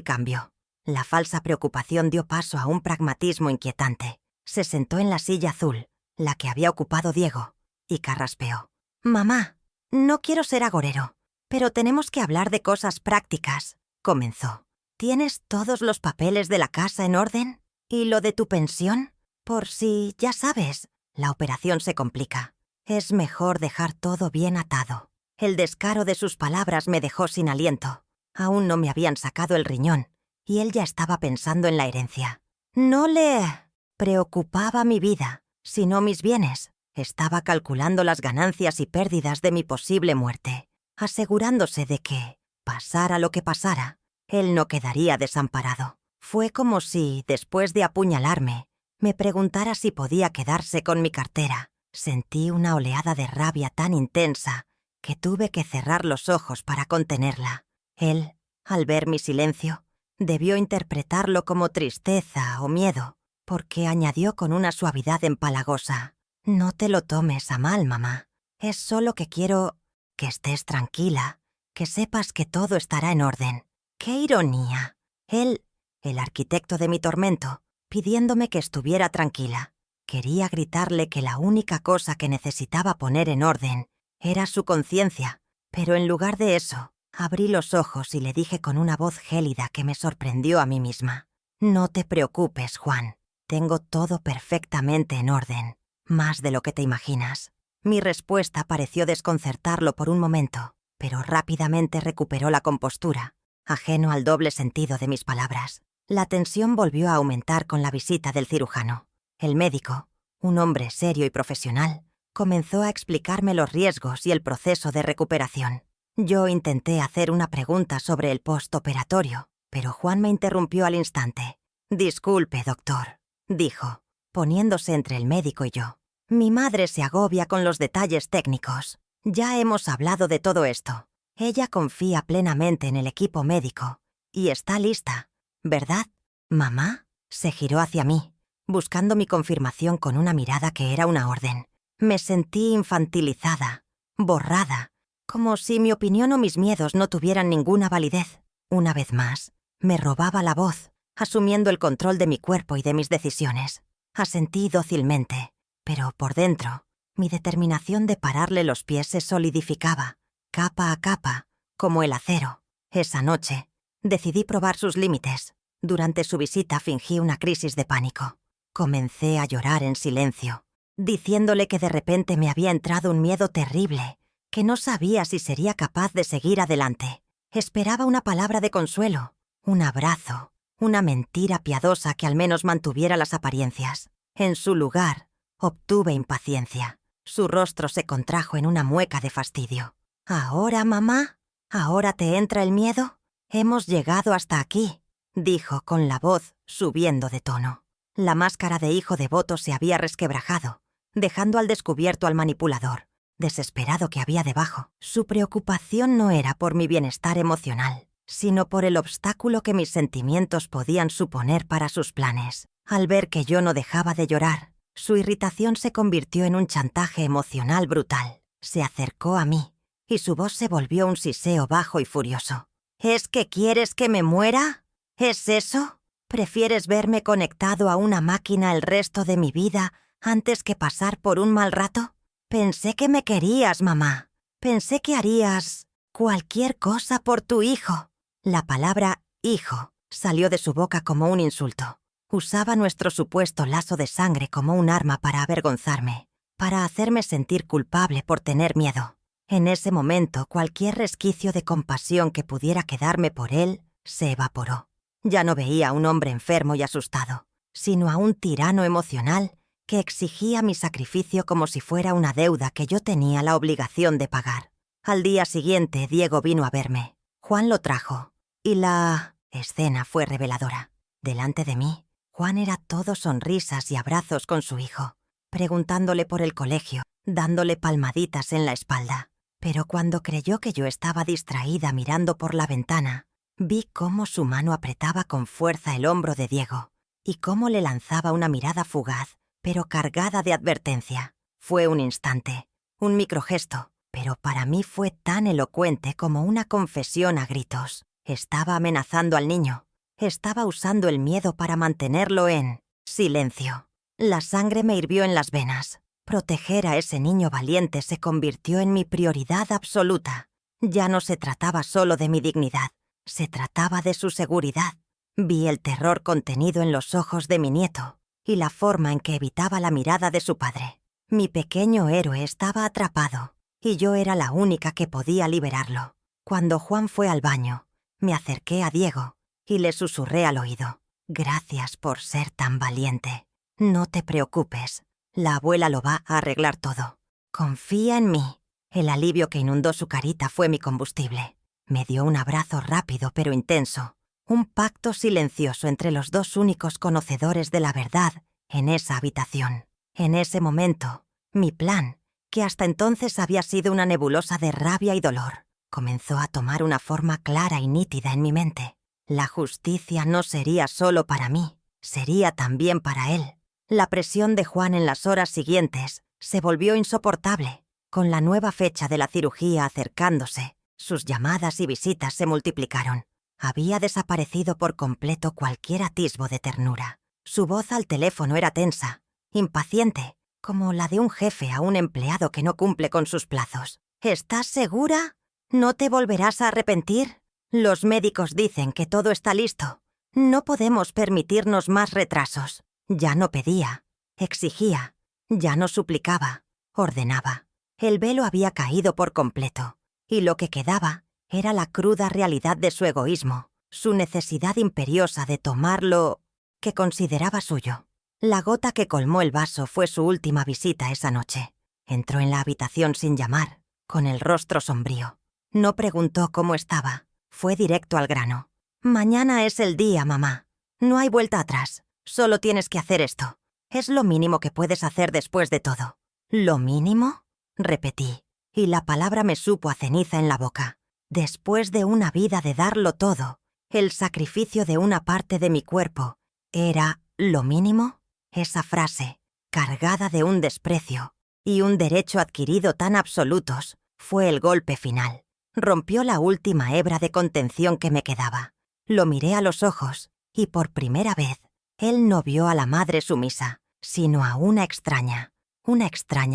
cambió. La falsa preocupación dio paso a un pragmatismo inquietante. Se sentó en la silla azul, la que había ocupado Diego, y carraspeó. «Mamá, no quiero ser agorero, pero tenemos que hablar de cosas prácticas», comenzó. «¿Tienes todos los papeles de la casa en orden? ¿Y lo de tu pensión? Por si, ya sabes, la operación se complica. Es mejor dejar todo bien atado». El descaro de sus palabras me dejó sin aliento. Aún no me habían sacado el riñón, y él ya estaba pensando en la herencia. No le preocupaba mi vida, sino mis bienes. Estaba calculando las ganancias y pérdidas de mi posible muerte, asegurándose de que, pasara lo que pasara, él no quedaría desamparado. Fue como si, después de apuñalarme, me preguntara si podía quedarse con mi cartera. Sentí una oleada de rabia tan intensa que tuve que cerrar los ojos para contenerla. Él, al ver mi silencio, debió interpretarlo como tristeza o miedo, porque añadió con una suavidad empalagosa: «No te lo tomes a mal, mamá. Es solo que quiero que estés tranquila, que sepas que todo estará en orden». ¡Qué ironía! Él, el arquitecto de mi tormento, pidiéndome que estuviera tranquila. Quería gritarle que la única cosa que necesitaba poner en orden era su conciencia, pero en lugar de eso, abrí los ojos y le dije con una voz gélida que me sorprendió a mí misma: «No te preocupes, Juan. Tengo todo perfectamente en orden, más de lo que te imaginas». Mi respuesta pareció desconcertarlo por un momento, pero rápidamente recuperó la compostura, ajeno al doble sentido de mis palabras. La tensión volvió a aumentar con la visita del cirujano. El médico, un hombre serio y profesional, comenzó a explicarme los riesgos y el proceso de recuperación. Yo intenté hacer una pregunta sobre el postoperatorio, pero Juan me interrumpió al instante. «Disculpe, doctor», dijo, poniéndose entre el médico y yo. «Mi madre se agobia con los detalles técnicos. Ya hemos hablado de todo esto. Ella confía plenamente en el equipo médico y está lista, ¿verdad, mamá?». Se giró hacia mí, buscando mi confirmación con una mirada que era una orden. Me sentí infantilizada, borrada, como si mi opinión o mis miedos no tuvieran ninguna validez. Una vez más, me robaba la voz, asumiendo el control de mi cuerpo y de mis decisiones. Asentí dócilmente, pero por dentro, mi determinación de pararle los pies se solidificaba, capa a capa, como el acero. Esa noche, decidí probar sus límites. Durante su visita fingí una crisis de pánico. Comencé a llorar en silencio, diciéndole que de repente me había entrado un miedo terrible, que no sabía si sería capaz de seguir adelante. Esperaba una palabra de consuelo, un abrazo, una mentira piadosa que al menos mantuviera las apariencias. En su lugar, obtuve impaciencia. Su rostro se contrajo en una mueca de fastidio. «¿Ahora, mamá? ¿Ahora te entra el miedo? Hemos llegado hasta aquí», dijo con la voz subiendo de tono. La máscara de hijo devoto se había resquebrajado, dejando al descubierto al manipulador, desesperado que había debajo. Su preocupación no era por mi bienestar emocional, sino por el obstáculo que mis sentimientos podían suponer para sus planes. Al ver que yo no dejaba de llorar, su irritación se convirtió en un chantaje emocional brutal. Se acercó a mí, y su voz se volvió un siseo bajo y furioso. ¿Es que quieres que me muera? ¿Es eso? ¿Prefieres verme conectado a una máquina el resto de mi vida antes que pasar por un mal rato? Pensé que me querías, mamá. Pensé que harías cualquier cosa por tu hijo. La palabra hijo salió de su boca como un insulto. Usaba nuestro supuesto lazo de sangre como un arma para avergonzarme, para hacerme sentir culpable por tener miedo. En ese momento, cualquier resquicio de compasión que pudiera quedarme por él se evaporó. Ya no veía a un hombre enfermo y asustado, sino a un tirano emocional que exigía mi sacrificio como si fuera una deuda que yo tenía la obligación de pagar. Al día siguiente, Diego vino a verme. Juan lo trajo, y la escena fue reveladora. Delante de mí, Juan era todo sonrisas y abrazos con su hijo, preguntándole por el colegio, dándole palmaditas en la espalda. Pero cuando creyó que yo estaba distraída mirando por la ventana, vi cómo su mano apretaba con fuerza el hombro de Diego y cómo le lanzaba una mirada fugaz, pero cargada de advertencia. Fue un instante, un microgesto, pero para mí fue tan elocuente como una confesión a gritos. Estaba amenazando al niño. Estaba usando el miedo para mantenerlo en silencio. La sangre me hirvió en las venas. Proteger a ese niño valiente se convirtió en mi prioridad absoluta. Ya no se trataba solo de mi dignidad, se trataba de su seguridad. Vi el terror contenido en los ojos de mi nieto y la forma en que evitaba la mirada de su padre. Mi pequeño héroe estaba atrapado y yo era la única que podía liberarlo. Cuando Juan fue al baño, me acerqué a Diego y le susurré al oído: «Gracias por ser tan valiente. No te preocupes, la abuela lo va a arreglar todo. Confía en mí». El alivio que inundó su carita fue mi combustible. Me dio un abrazo rápido pero intenso, un pacto silencioso entre los dos únicos conocedores de la verdad en esa habitación. En ese momento, mi plan, que hasta entonces había sido una nebulosa de rabia y dolor, comenzó a tomar una forma clara y nítida en mi mente. La justicia no sería solo para mí, sería también para él. La presión de Juan en las horas siguientes se volvió insoportable. Con la nueva fecha de la cirugía acercándose, sus llamadas y visitas se multiplicaron. Había desaparecido por completo cualquier atisbo de ternura. Su voz al teléfono era tensa, impaciente, como la de un jefe a un empleado que no cumple con sus plazos. ¿Estás segura? ¿No te volverás a arrepentir? Los médicos dicen que todo está listo. No podemos permitirnos más retrasos. Ya no pedía, exigía, ya no suplicaba, ordenaba. El velo había caído por completo, y lo que quedaba era la cruda realidad de su egoísmo, su necesidad imperiosa de tomar lo que consideraba suyo. La gota que colmó el vaso fue su última visita esa noche. Entró en la habitación sin llamar, con el rostro sombrío. No preguntó cómo estaba, fue directo al grano. «Mañana es el día, mamá. No hay vuelta atrás. Solo tienes que hacer esto. Es lo mínimo que puedes hacer después de todo». «¿Lo mínimo?», repetí, y la palabra me supo a ceniza en la boca. Después de una vida de darlo todo, el sacrificio de una parte de mi cuerpo, ¿era lo mínimo? Esa frase, cargada de un desprecio y un derecho adquirido tan absolutos, fue el golpe final. Rompió la última hebra de contención que me quedaba. Lo miré a los ojos y por primera vez, él no vio a la madre sumisa, sino a una extraña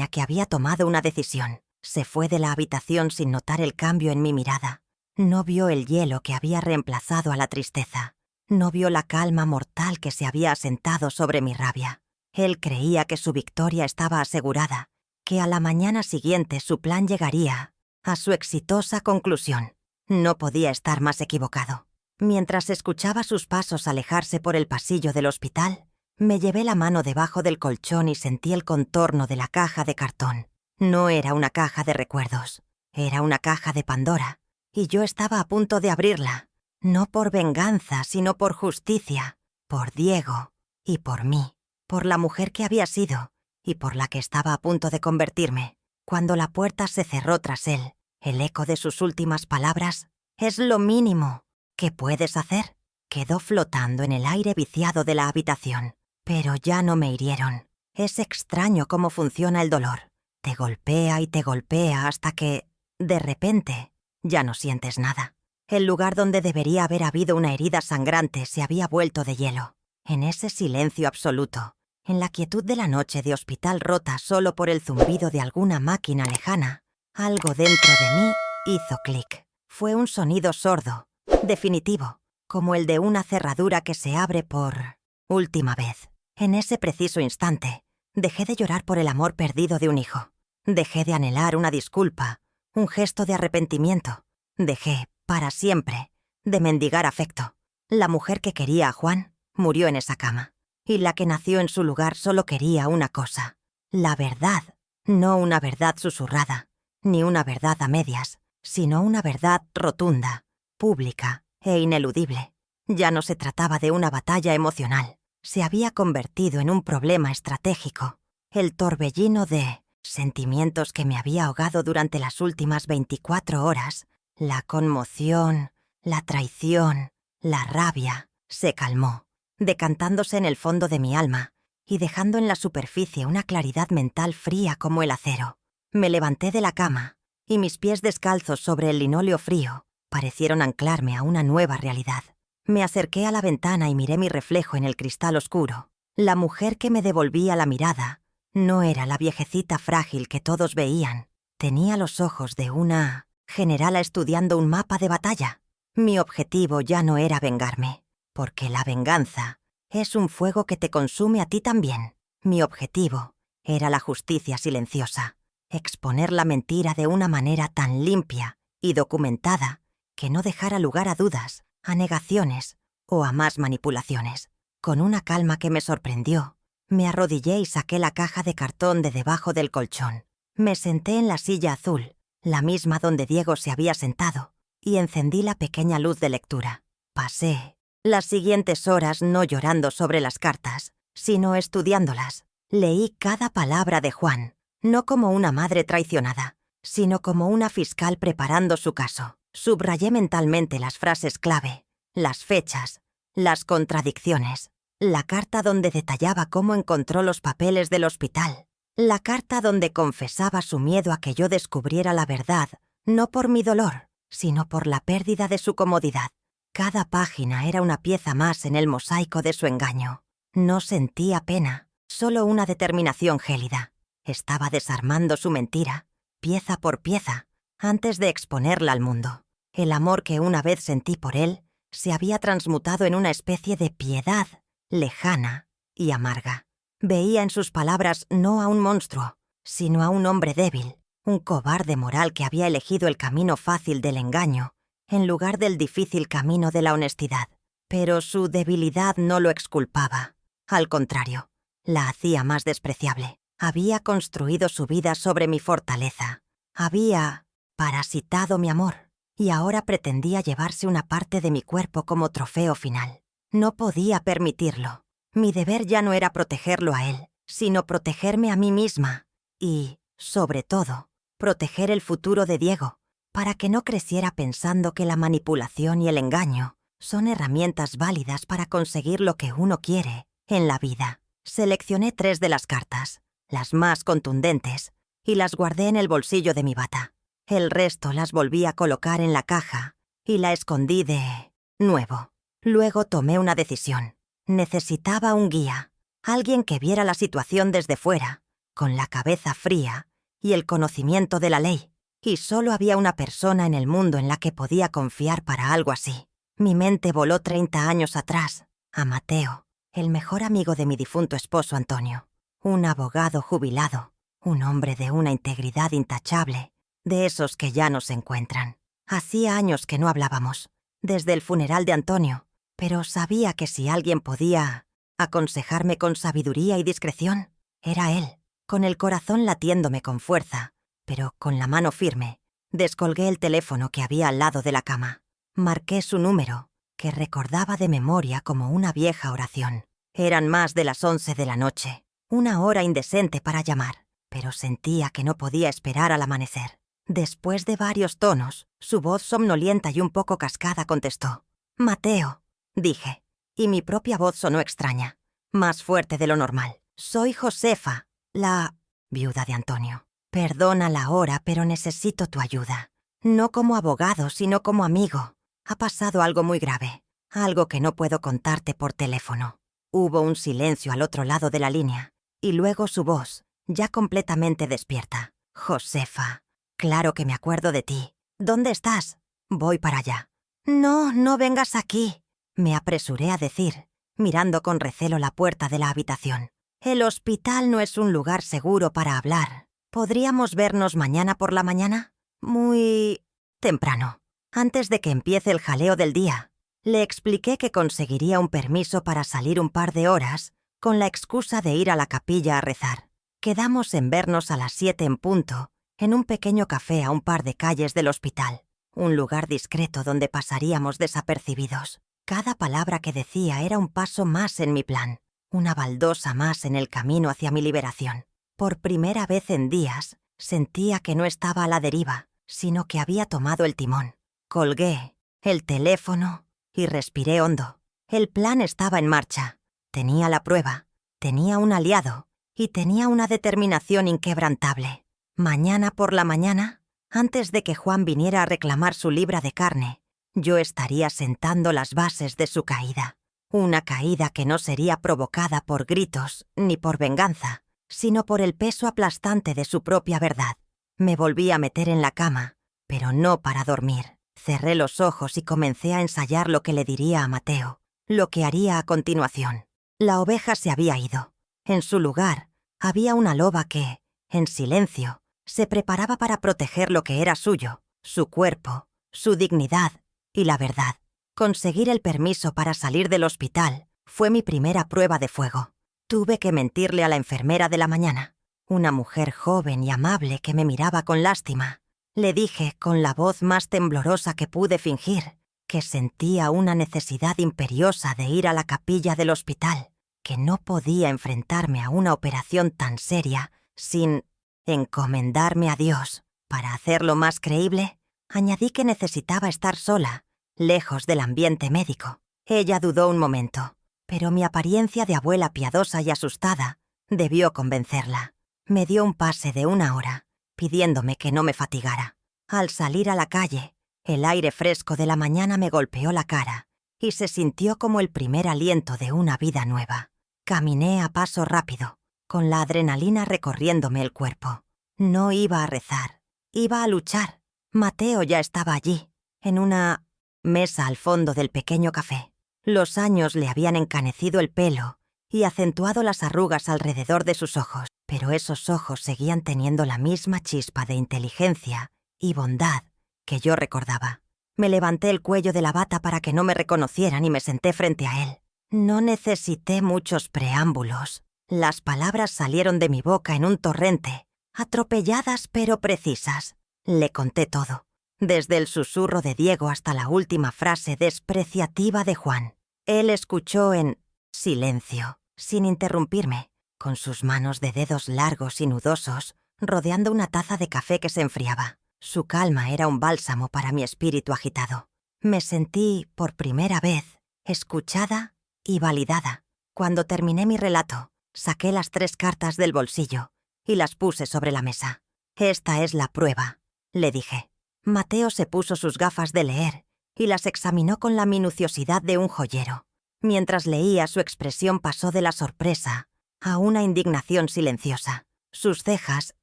que había tomado una decisión. Se fue de la habitación sin notar el cambio en mi mirada. No vio el hielo que había reemplazado a la tristeza. No vio la calma mortal que se había asentado sobre mi rabia. Él creía que su victoria estaba asegurada, que a la mañana siguiente su plan llegaría a su exitosa conclusión. No podía estar más equivocado. Mientras escuchaba sus pasos alejarse por el pasillo del hospital, me llevé la mano debajo del colchón y sentí el contorno de la caja de cartón. No era una caja de recuerdos, era una caja de Pandora, y yo estaba a punto de abrirla, no por venganza, sino por justicia, por Diego y por mí. por la mujer que había sido y por la que estaba a punto de convertirme. Cuando la puerta se cerró tras él, el eco de sus últimas palabras: «Es lo mínimo que puedes hacer», quedó flotando en el aire viciado de la habitación. Pero ya no me hirieron. Es extraño cómo funciona el dolor. Te golpea y te golpea hasta que, de repente, ya no sientes nada. El lugar donde debería haber habido una herida sangrante se había vuelto de hielo. En ese silencio absoluto, en la quietud de la noche de hospital rota solo por el zumbido de alguna máquina lejana, algo dentro de mí hizo clic. Fue un sonido sordo, definitivo, como el de una cerradura que se abre por última vez. En ese preciso instante, dejé de llorar por el amor perdido de un hijo. Dejé de anhelar una disculpa, un gesto de arrepentimiento. Dejé, para siempre, de mendigar afecto. La mujer que quería a Juan murió en esa cama, y la que nació en su lugar solo quería una cosa: la verdad. No una verdad susurrada, ni una verdad a medias, sino una verdad rotunda, pública e ineludible. Ya no se trataba de una batalla emocional. Se había convertido en un problema estratégico. El torbellino de sentimientos que me había ahogado durante las últimas 24 horas, la conmoción, la traición, la rabia, se calmó, decantándose en el fondo de mi alma y dejando en la superficie una claridad mental fría como el acero. Me levanté de la cama y mis pies descalzos sobre el linóleo frío parecieron anclarme a una nueva realidad. Me acerqué a la ventana y miré mi reflejo en el cristal oscuro. La mujer que me devolvía la mirada no era la viejecita frágil que todos veían. Tenía los ojos de una generala estudiando un mapa de batalla. Mi objetivo ya no era vengarme, porque la venganza es un fuego que te consume a ti también. Mi objetivo era la justicia silenciosa, exponer la mentira de una manera tan limpia y documentada que no dejara lugar a dudas, a negaciones o a más manipulaciones. Con una calma que me sorprendió, me arrodillé y saqué la caja de cartón de debajo del colchón. Me senté en la silla azul, la misma donde Diego se había sentado, y encendí la pequeña luz de lectura. Pasé las siguientes horas no llorando sobre las cartas, sino estudiándolas. Leí cada palabra de Juan, no como una madre traicionada, sino como una fiscal preparando su caso. Subrayé mentalmente las frases clave, las fechas, las contradicciones. La carta donde detallaba cómo encontró los papeles del hospital. La carta donde confesaba su miedo a que yo descubriera la verdad, no por mi dolor, sino por la pérdida de su comodidad. Cada página era una pieza más en el mosaico de su engaño. No sentía pena, solo una determinación gélida. Estaba desarmando su mentira, pieza por pieza, antes de exponerla al mundo. El amor que una vez sentí por él se había transmutado en una especie de piedad lejana y amarga. Veía en sus palabras no a un monstruo, sino a un hombre débil, un cobarde moral que había elegido el camino fácil del engaño en lugar del difícil camino de la honestidad. Pero su debilidad no lo exculpaba. Al contrario, la hacía más despreciable. Había construido su vida sobre mi fortaleza. Había parasitado mi amor y ahora pretendía llevarse una parte de mi cuerpo como trofeo final. No podía permitirlo. Mi deber ya no era protegerlo a él, sino protegerme a mí misma y, sobre todo, proteger el futuro de Diego, para que no creciera pensando que la manipulación y el engaño son herramientas válidas para conseguir lo que uno quiere en la vida. Seleccioné 3 de las cartas, las más contundentes, y las guardé en el bolsillo de mi bata. El resto las volví a colocar en la caja y la escondí de nuevo. Luego tomé una decisión. Necesitaba un guía, alguien que viera la situación desde fuera, con la cabeza fría y el conocimiento de la ley. Y solo había una persona en el mundo en la que podía confiar para algo así. Mi mente voló 30 años atrás, a Mateo, el mejor amigo de mi difunto esposo Antonio. Un abogado jubilado, un hombre de una integridad intachable, de esos que ya no se encuentran. Hacía años que no hablábamos, desde el funeral de Antonio, pero sabía que si alguien podía aconsejarme con sabiduría y discreción, era él. Con el corazón latiéndome con fuerza, pero con la mano firme, descolgué el teléfono que había al lado de la cama. Marqué su número, que recordaba de memoria como una vieja oración. Eran más de las 11 de la noche, una hora indecente para llamar, pero sentía que no podía esperar al amanecer. Después de varios tonos, su voz somnolienta y un poco cascada contestó. «Mateo», dije, y mi propia voz sonó extraña, más fuerte de lo normal. «Soy Josefa, la viuda de Antonio. Perdona la hora, pero necesito tu ayuda. No como abogado, sino como amigo. Ha pasado algo muy grave, algo que no puedo contarte por teléfono». Hubo un silencio al otro lado de la línea, y luego su voz, ya completamente despierta. «Josefa, claro que me acuerdo de ti. ¿Dónde estás? Voy para allá». «No, no vengas aquí», me apresuré a decir, mirando con recelo la puerta de la habitación. «El hospital no es un lugar seguro para hablar. ¿Podríamos vernos mañana por la mañana? Muy temprano, antes de que empiece el jaleo del día». Le expliqué que conseguiría un permiso para salir un par de horas con la excusa de ir a la capilla a rezar. Quedamos en vernos a las 7 en punto, en un pequeño café a un par de calles del hospital, un lugar discreto donde pasaríamos desapercibidos. Cada palabra que decía era un paso más en mi plan, una baldosa más en el camino hacia mi liberación. Por primera vez en días, sentía que no estaba a la deriva, sino que había tomado el timón. Colgué el teléfono y respiré hondo. El plan estaba en marcha. Tenía la prueba, tenía un aliado y tenía una determinación inquebrantable. Mañana por la mañana, antes de que Juan viniera a reclamar su libra de carne, yo estaría sentando las bases de su caída. Una caída que no sería provocada por gritos ni por venganza, sino por el peso aplastante de su propia verdad. Me volví a meter en la cama, pero no para dormir. Cerré los ojos y comencé a ensayar lo que le diría a Mateo, lo que haría a continuación. La oveja se había ido. En su lugar, había una loba que, en silencio, se preparaba para proteger lo que era suyo, su cuerpo, su dignidad y la verdad. Conseguir el permiso para salir del hospital fue mi primera prueba de fuego. Tuve que mentirle a la enfermera de la mañana, una mujer joven y amable que me miraba con lástima. Le dije, con la voz más temblorosa que pude fingir, que sentía una necesidad imperiosa de ir a la capilla del hospital, que no podía enfrentarme a una operación tan seria sin encomendarme a Dios. Para hacerlo más creíble, añadí que necesitaba estar sola, lejos del ambiente médico. Ella dudó un momento, pero mi apariencia de abuela piadosa y asustada debió convencerla. Me dio un pase de 1 hora, pidiéndome que no me fatigara. Al salir a la calle, el aire fresco de la mañana me golpeó la cara y se sintió como el primer aliento de una vida nueva. Caminé a paso rápido, con la adrenalina recorriéndome el cuerpo. No iba a rezar, iba a luchar. Mateo ya estaba allí, en una mesa al fondo del pequeño café. Los años le habían encanecido el pelo y acentuado las arrugas alrededor de sus ojos, pero esos ojos seguían teniendo la misma chispa de inteligencia y bondad que yo recordaba. Me levanté el cuello de la bata para que no me reconocieran y me senté frente a él. No necesité muchos preámbulos. Las palabras salieron de mi boca en un torrente, atropelladas pero precisas. Le conté todo, desde el susurro de Diego hasta la última frase despreciativa de Juan. Él escuchó en silencio, sin interrumpirme, con sus manos de dedos largos y nudosos, rodeando una taza de café que se enfriaba. Su calma era un bálsamo para mi espíritu agitado. Me sentí, por primera vez, escuchada y validada. Cuando terminé mi relato, saqué las 3 cartas del bolsillo y las puse sobre la mesa. «Esta es la prueba», le dije. Mateo se puso sus gafas de leer y las examinó con la minuciosidad de un joyero. Mientras leía, su expresión pasó de la sorpresa a una indignación silenciosa. Sus cejas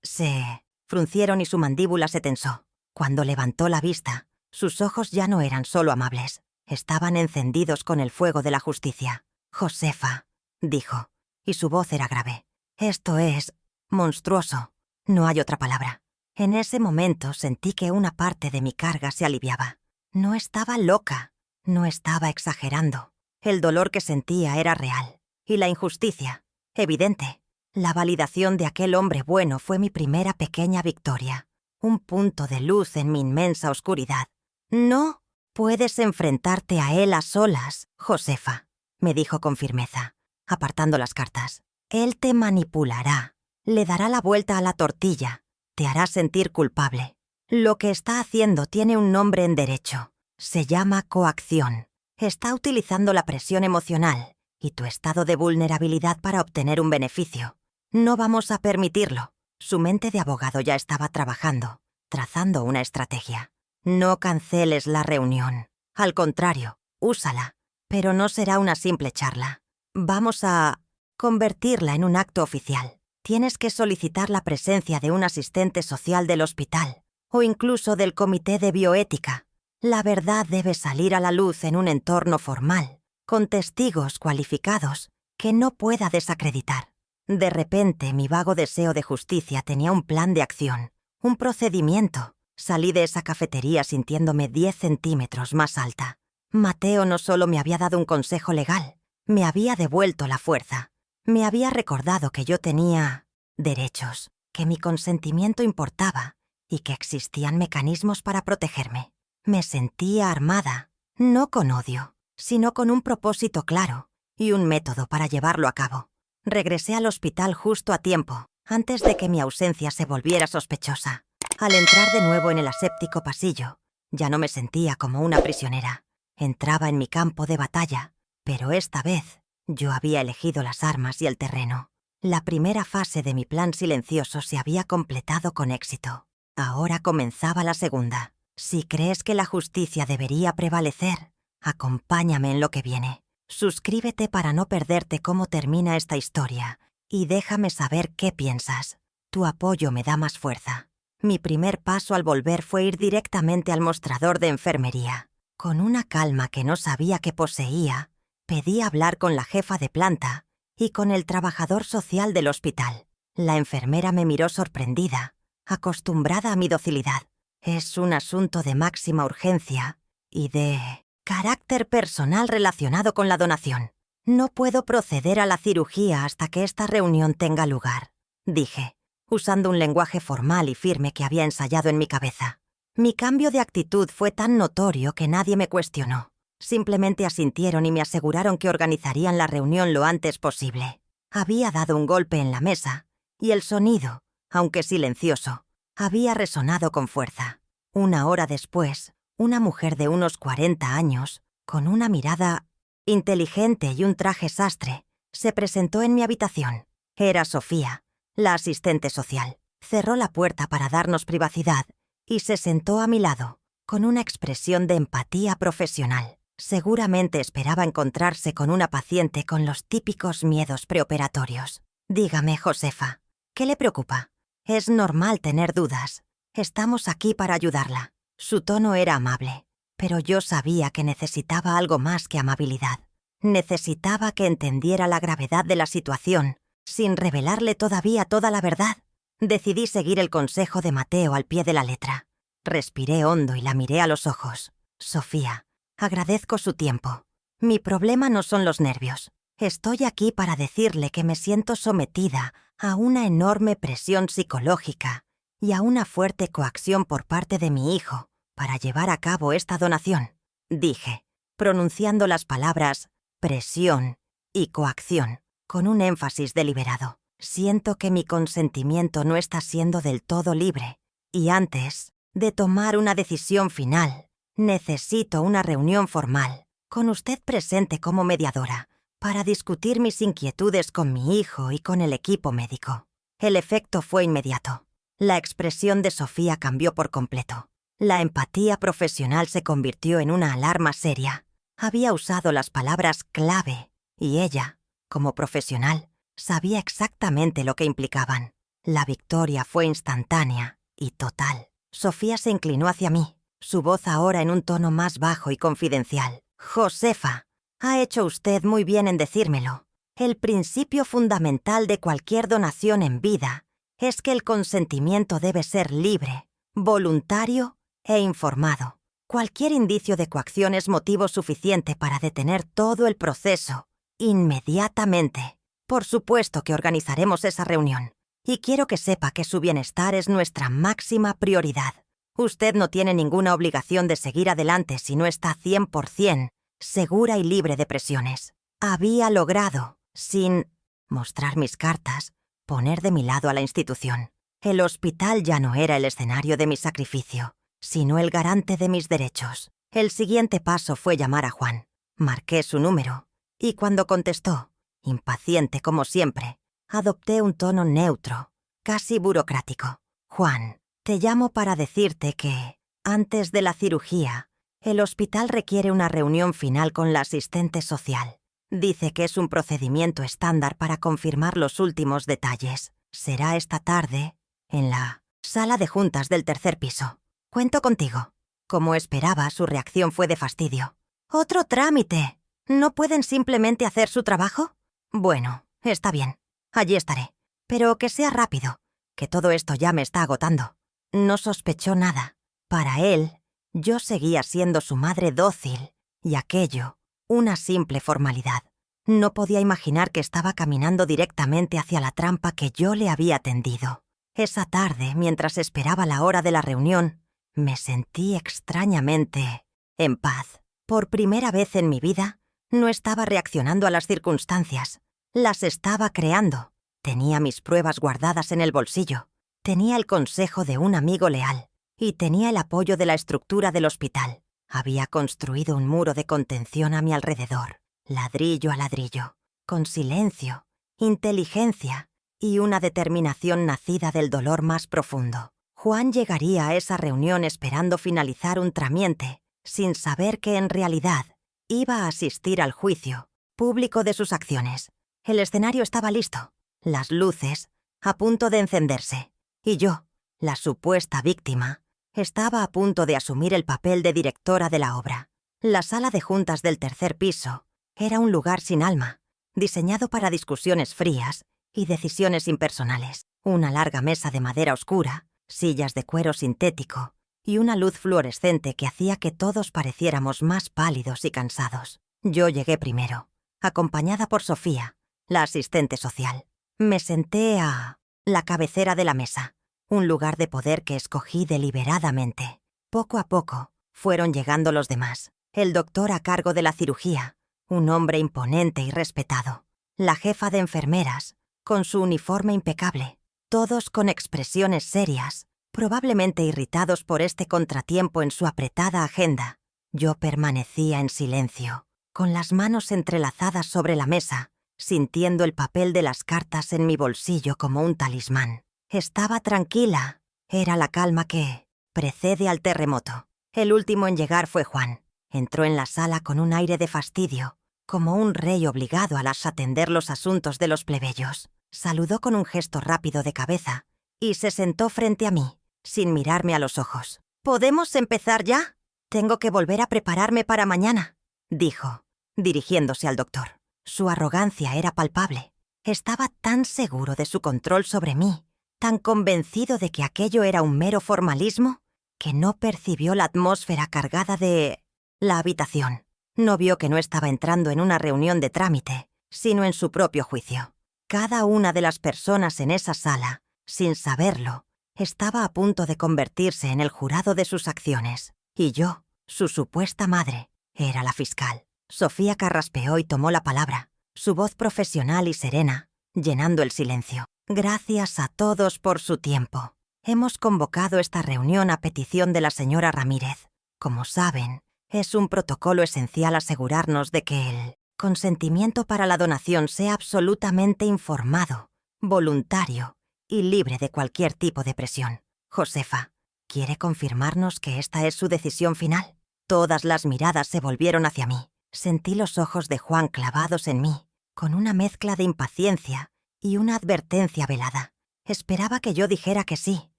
se fruncieron y su mandíbula se tensó. Cuando levantó la vista, sus ojos ya no eran solo amables, estaban encendidos con el fuego de la justicia. «Josefa», dijo, y su voz era grave. «Esto es monstruoso. No hay otra palabra». En ese momento sentí que una parte de mi carga se aliviaba. No estaba loca, no estaba exagerando. El dolor que sentía era real, y la injusticia, evidente. La validación de aquel hombre bueno fue mi primera pequeña victoria, un punto de luz en mi inmensa oscuridad. «No puedes enfrentarte a él a solas, Josefa», me dijo con firmeza. apartando las cartas. Él te manipulará, le dará la vuelta a la tortilla, te hará sentir culpable. Lo que está haciendo tiene un nombre en derecho. Se llama coacción. Está utilizando la presión emocional y tu estado de vulnerabilidad para obtener un beneficio. No vamos a permitirlo. Su mente de abogado ya estaba trabajando, trazando una estrategia. No canceles la reunión. Al contrario, úsala. Pero no será una simple charla. Vamos a convertirla en un acto oficial. Tienes que solicitar la presencia de un asistente social del hospital o incluso del comité de bioética. La verdad debe salir a la luz en un entorno formal, con testigos cualificados que no pueda desacreditar. De repente, mi vago deseo de justicia tenía un plan de acción, un procedimiento. Salí de esa cafetería sintiéndome 10 centímetros más alta. Mateo no solo me había dado un consejo legal, me había devuelto la fuerza. Me había recordado que yo tenía derechos, que mi consentimiento importaba y que existían mecanismos para protegerme. Me sentía armada, no con odio, sino con un propósito claro y un método para llevarlo a cabo. Regresé al hospital justo a tiempo, antes de que mi ausencia se volviera sospechosa. Al entrar de nuevo en el aséptico pasillo, ya no me sentía como una prisionera. Entraba en mi campo de batalla, pero esta vez yo había elegido las armas y el terreno. La primera fase de mi plan silencioso se había completado con éxito. Ahora comenzaba la segunda. Si crees que la justicia debería prevalecer, acompáñame en lo que viene. Suscríbete para no perderte cómo termina esta historia y déjame saber qué piensas. Tu apoyo me da más fuerza. Mi primer paso al volver fue ir directamente al mostrador de enfermería. Con una calma que no sabía que poseía, pedí hablar con la jefa de planta y con el trabajador social del hospital. La enfermera me miró sorprendida, acostumbrada a mi docilidad. Es un asunto de máxima urgencia y de carácter personal relacionado con la donación. No puedo proceder a la cirugía hasta que esta reunión tenga lugar, dije, usando un lenguaje formal y firme que había ensayado en mi cabeza. Mi cambio de actitud fue tan notorio que nadie me cuestionó. Simplemente asintieron y me aseguraron que organizarían la reunión lo antes posible. Había dado un golpe en la mesa y el sonido, aunque silencioso, había resonado con fuerza. Una hora después, una mujer de unos 40 años, con una mirada inteligente y un traje sastre, se presentó en mi habitación. Era Sofía, la asistente social. Cerró la puerta para darnos privacidad y se sentó a mi lado, con una expresión de empatía profesional. Seguramente esperaba encontrarse con una paciente con los típicos miedos preoperatorios. Dígame, Josefa, ¿qué le preocupa? Es normal tener dudas. Estamos aquí para ayudarla. Su tono era amable, pero yo sabía que necesitaba algo más que amabilidad. Necesitaba que entendiera la gravedad de la situación, sin revelarle todavía toda la verdad. Decidí seguir el consejo de Mateo al pie de la letra. Respiré hondo y la miré a los ojos. Sofía, agradezco su tiempo. Mi problema no son los nervios. Estoy aquí para decirle que me siento sometida a una enorme presión psicológica y a una fuerte coacción por parte de mi hijo para llevar a cabo esta donación, dije, pronunciando las palabras presión y coacción con un énfasis deliberado. Siento que mi consentimiento no está siendo del todo libre y antes de tomar una decisión final, necesito una reunión formal, con usted presente como mediadora, para discutir mis inquietudes con mi hijo y con el equipo médico. El efecto fue inmediato. La expresión de Sofía cambió por completo. La empatía profesional se convirtió en una alarma seria. Había usado las palabras clave y ella, como profesional, sabía exactamente lo que implicaban. La victoria fue instantánea y total. Sofía se inclinó hacia mí, su voz ahora en un tono más bajo y confidencial. Josefa, ha hecho usted muy bien en decírmelo. El principio fundamental de cualquier donación en vida es que el consentimiento debe ser libre, voluntario e informado. Cualquier indicio de coacción es motivo suficiente para detener todo el proceso, inmediatamente. Por supuesto que organizaremos esa reunión, y quiero que sepa que su bienestar es nuestra máxima prioridad. Usted no tiene ninguna obligación de seguir adelante si no está 100% segura y libre de presiones. Había logrado sin mostrar mis cartas, poner de mi lado a la institución. El hospital ya no era el escenario de mi sacrificio, sino el garante de mis derechos. El siguiente paso fue llamar a Juan. Marqué su número, y cuando contestó, impaciente como siempre, adopté un tono neutro, casi burocrático. Juan, te llamo para decirte que, antes de la cirugía, el hospital requiere una reunión final con la asistente social. Dice que es un procedimiento estándar para confirmar los últimos detalles. Será esta tarde, en la sala de juntas del tercer piso. Cuento contigo. Como esperaba, su reacción fue de fastidio. «¡Otro trámite! ¿No pueden simplemente hacer su trabajo?» «Bueno, está bien. Allí estaré. Pero que sea rápido, que todo esto ya me está agotando». No sospechó nada. Para él, yo seguía siendo su madre dócil, y aquello, una simple formalidad. No podía imaginar que estaba caminando directamente hacia la trampa que yo le había tendido. Esa tarde, mientras esperaba la hora de la reunión, me sentí extrañamente en paz. Por primera vez en mi vida, no estaba reaccionando a las circunstancias. Las estaba creando. Tenía mis pruebas guardadas en el bolsillo. Tenía el consejo de un amigo leal. Y tenía el apoyo de la estructura del hospital. Había construido un muro de contención a mi alrededor, ladrillo a ladrillo, con silencio, inteligencia y una determinación nacida del dolor más profundo. Juan llegaría a esa reunión esperando finalizar un trámite, sin saber que en realidad iba a asistir al juicio público de sus acciones. El escenario estaba listo, las luces a punto de encenderse, y yo, la supuesta víctima, estaba a punto de asumir el papel de directora de la obra. La sala de juntas del tercer piso era un lugar sin alma, diseñado para discusiones frías y decisiones impersonales. Una larga mesa de madera oscura, sillas de cuero sintético y una luz fluorescente que hacía que todos pareciéramos más pálidos y cansados. Yo llegué primero, acompañada por Sofía, la asistente social. Me senté a la cabecera de la mesa, un lugar de poder que escogí deliberadamente. Poco a poco fueron llegando los demás. El doctor a cargo de la cirugía, un hombre imponente y respetado. La jefa de enfermeras, con su uniforme impecable. Todos con expresiones serias, probablemente irritados por este contratiempo en su apretada agenda. Yo permanecía en silencio, con las manos entrelazadas sobre la mesa, sintiendo el papel de las cartas en mi bolsillo como un talismán. Estaba tranquila. Era la calma que precede al terremoto. El último en llegar fue Juan. Entró en la sala con un aire de fastidio, como un rey obligado a atender los asuntos de los plebeyos. Saludó con un gesto rápido de cabeza y se sentó frente a mí, sin mirarme a los ojos. «¿Podemos empezar ya? Tengo que volver a prepararme para mañana», dijo, dirigiéndose al doctor. Su arrogancia era palpable. Estaba tan seguro de su control sobre mí, tan convencido de que aquello era un mero formalismo, que no percibió la atmósfera cargada de la habitación. No vio que no estaba entrando en una reunión de trámite, sino en su propio juicio. Cada una de las personas en esa sala, sin saberlo, estaba a punto de convertirse en el jurado de sus acciones. Y yo, su supuesta madre, era la fiscal. Sofía carraspeó y tomó la palabra, su voz profesional y serena, llenando el silencio. «Gracias a todos por su tiempo. Hemos convocado esta reunión a petición de la señora Ramírez. Como saben, es un protocolo esencial asegurarnos de que el consentimiento para la donación sea absolutamente informado, voluntario y libre de cualquier tipo de presión. Josefa, ¿quiere confirmarnos que esta es su decisión final?» Todas las miradas se volvieron hacia mí. Sentí los ojos de Juan clavados en mí, con una mezcla de impaciencia y una advertencia velada. Esperaba que yo dijera que sí,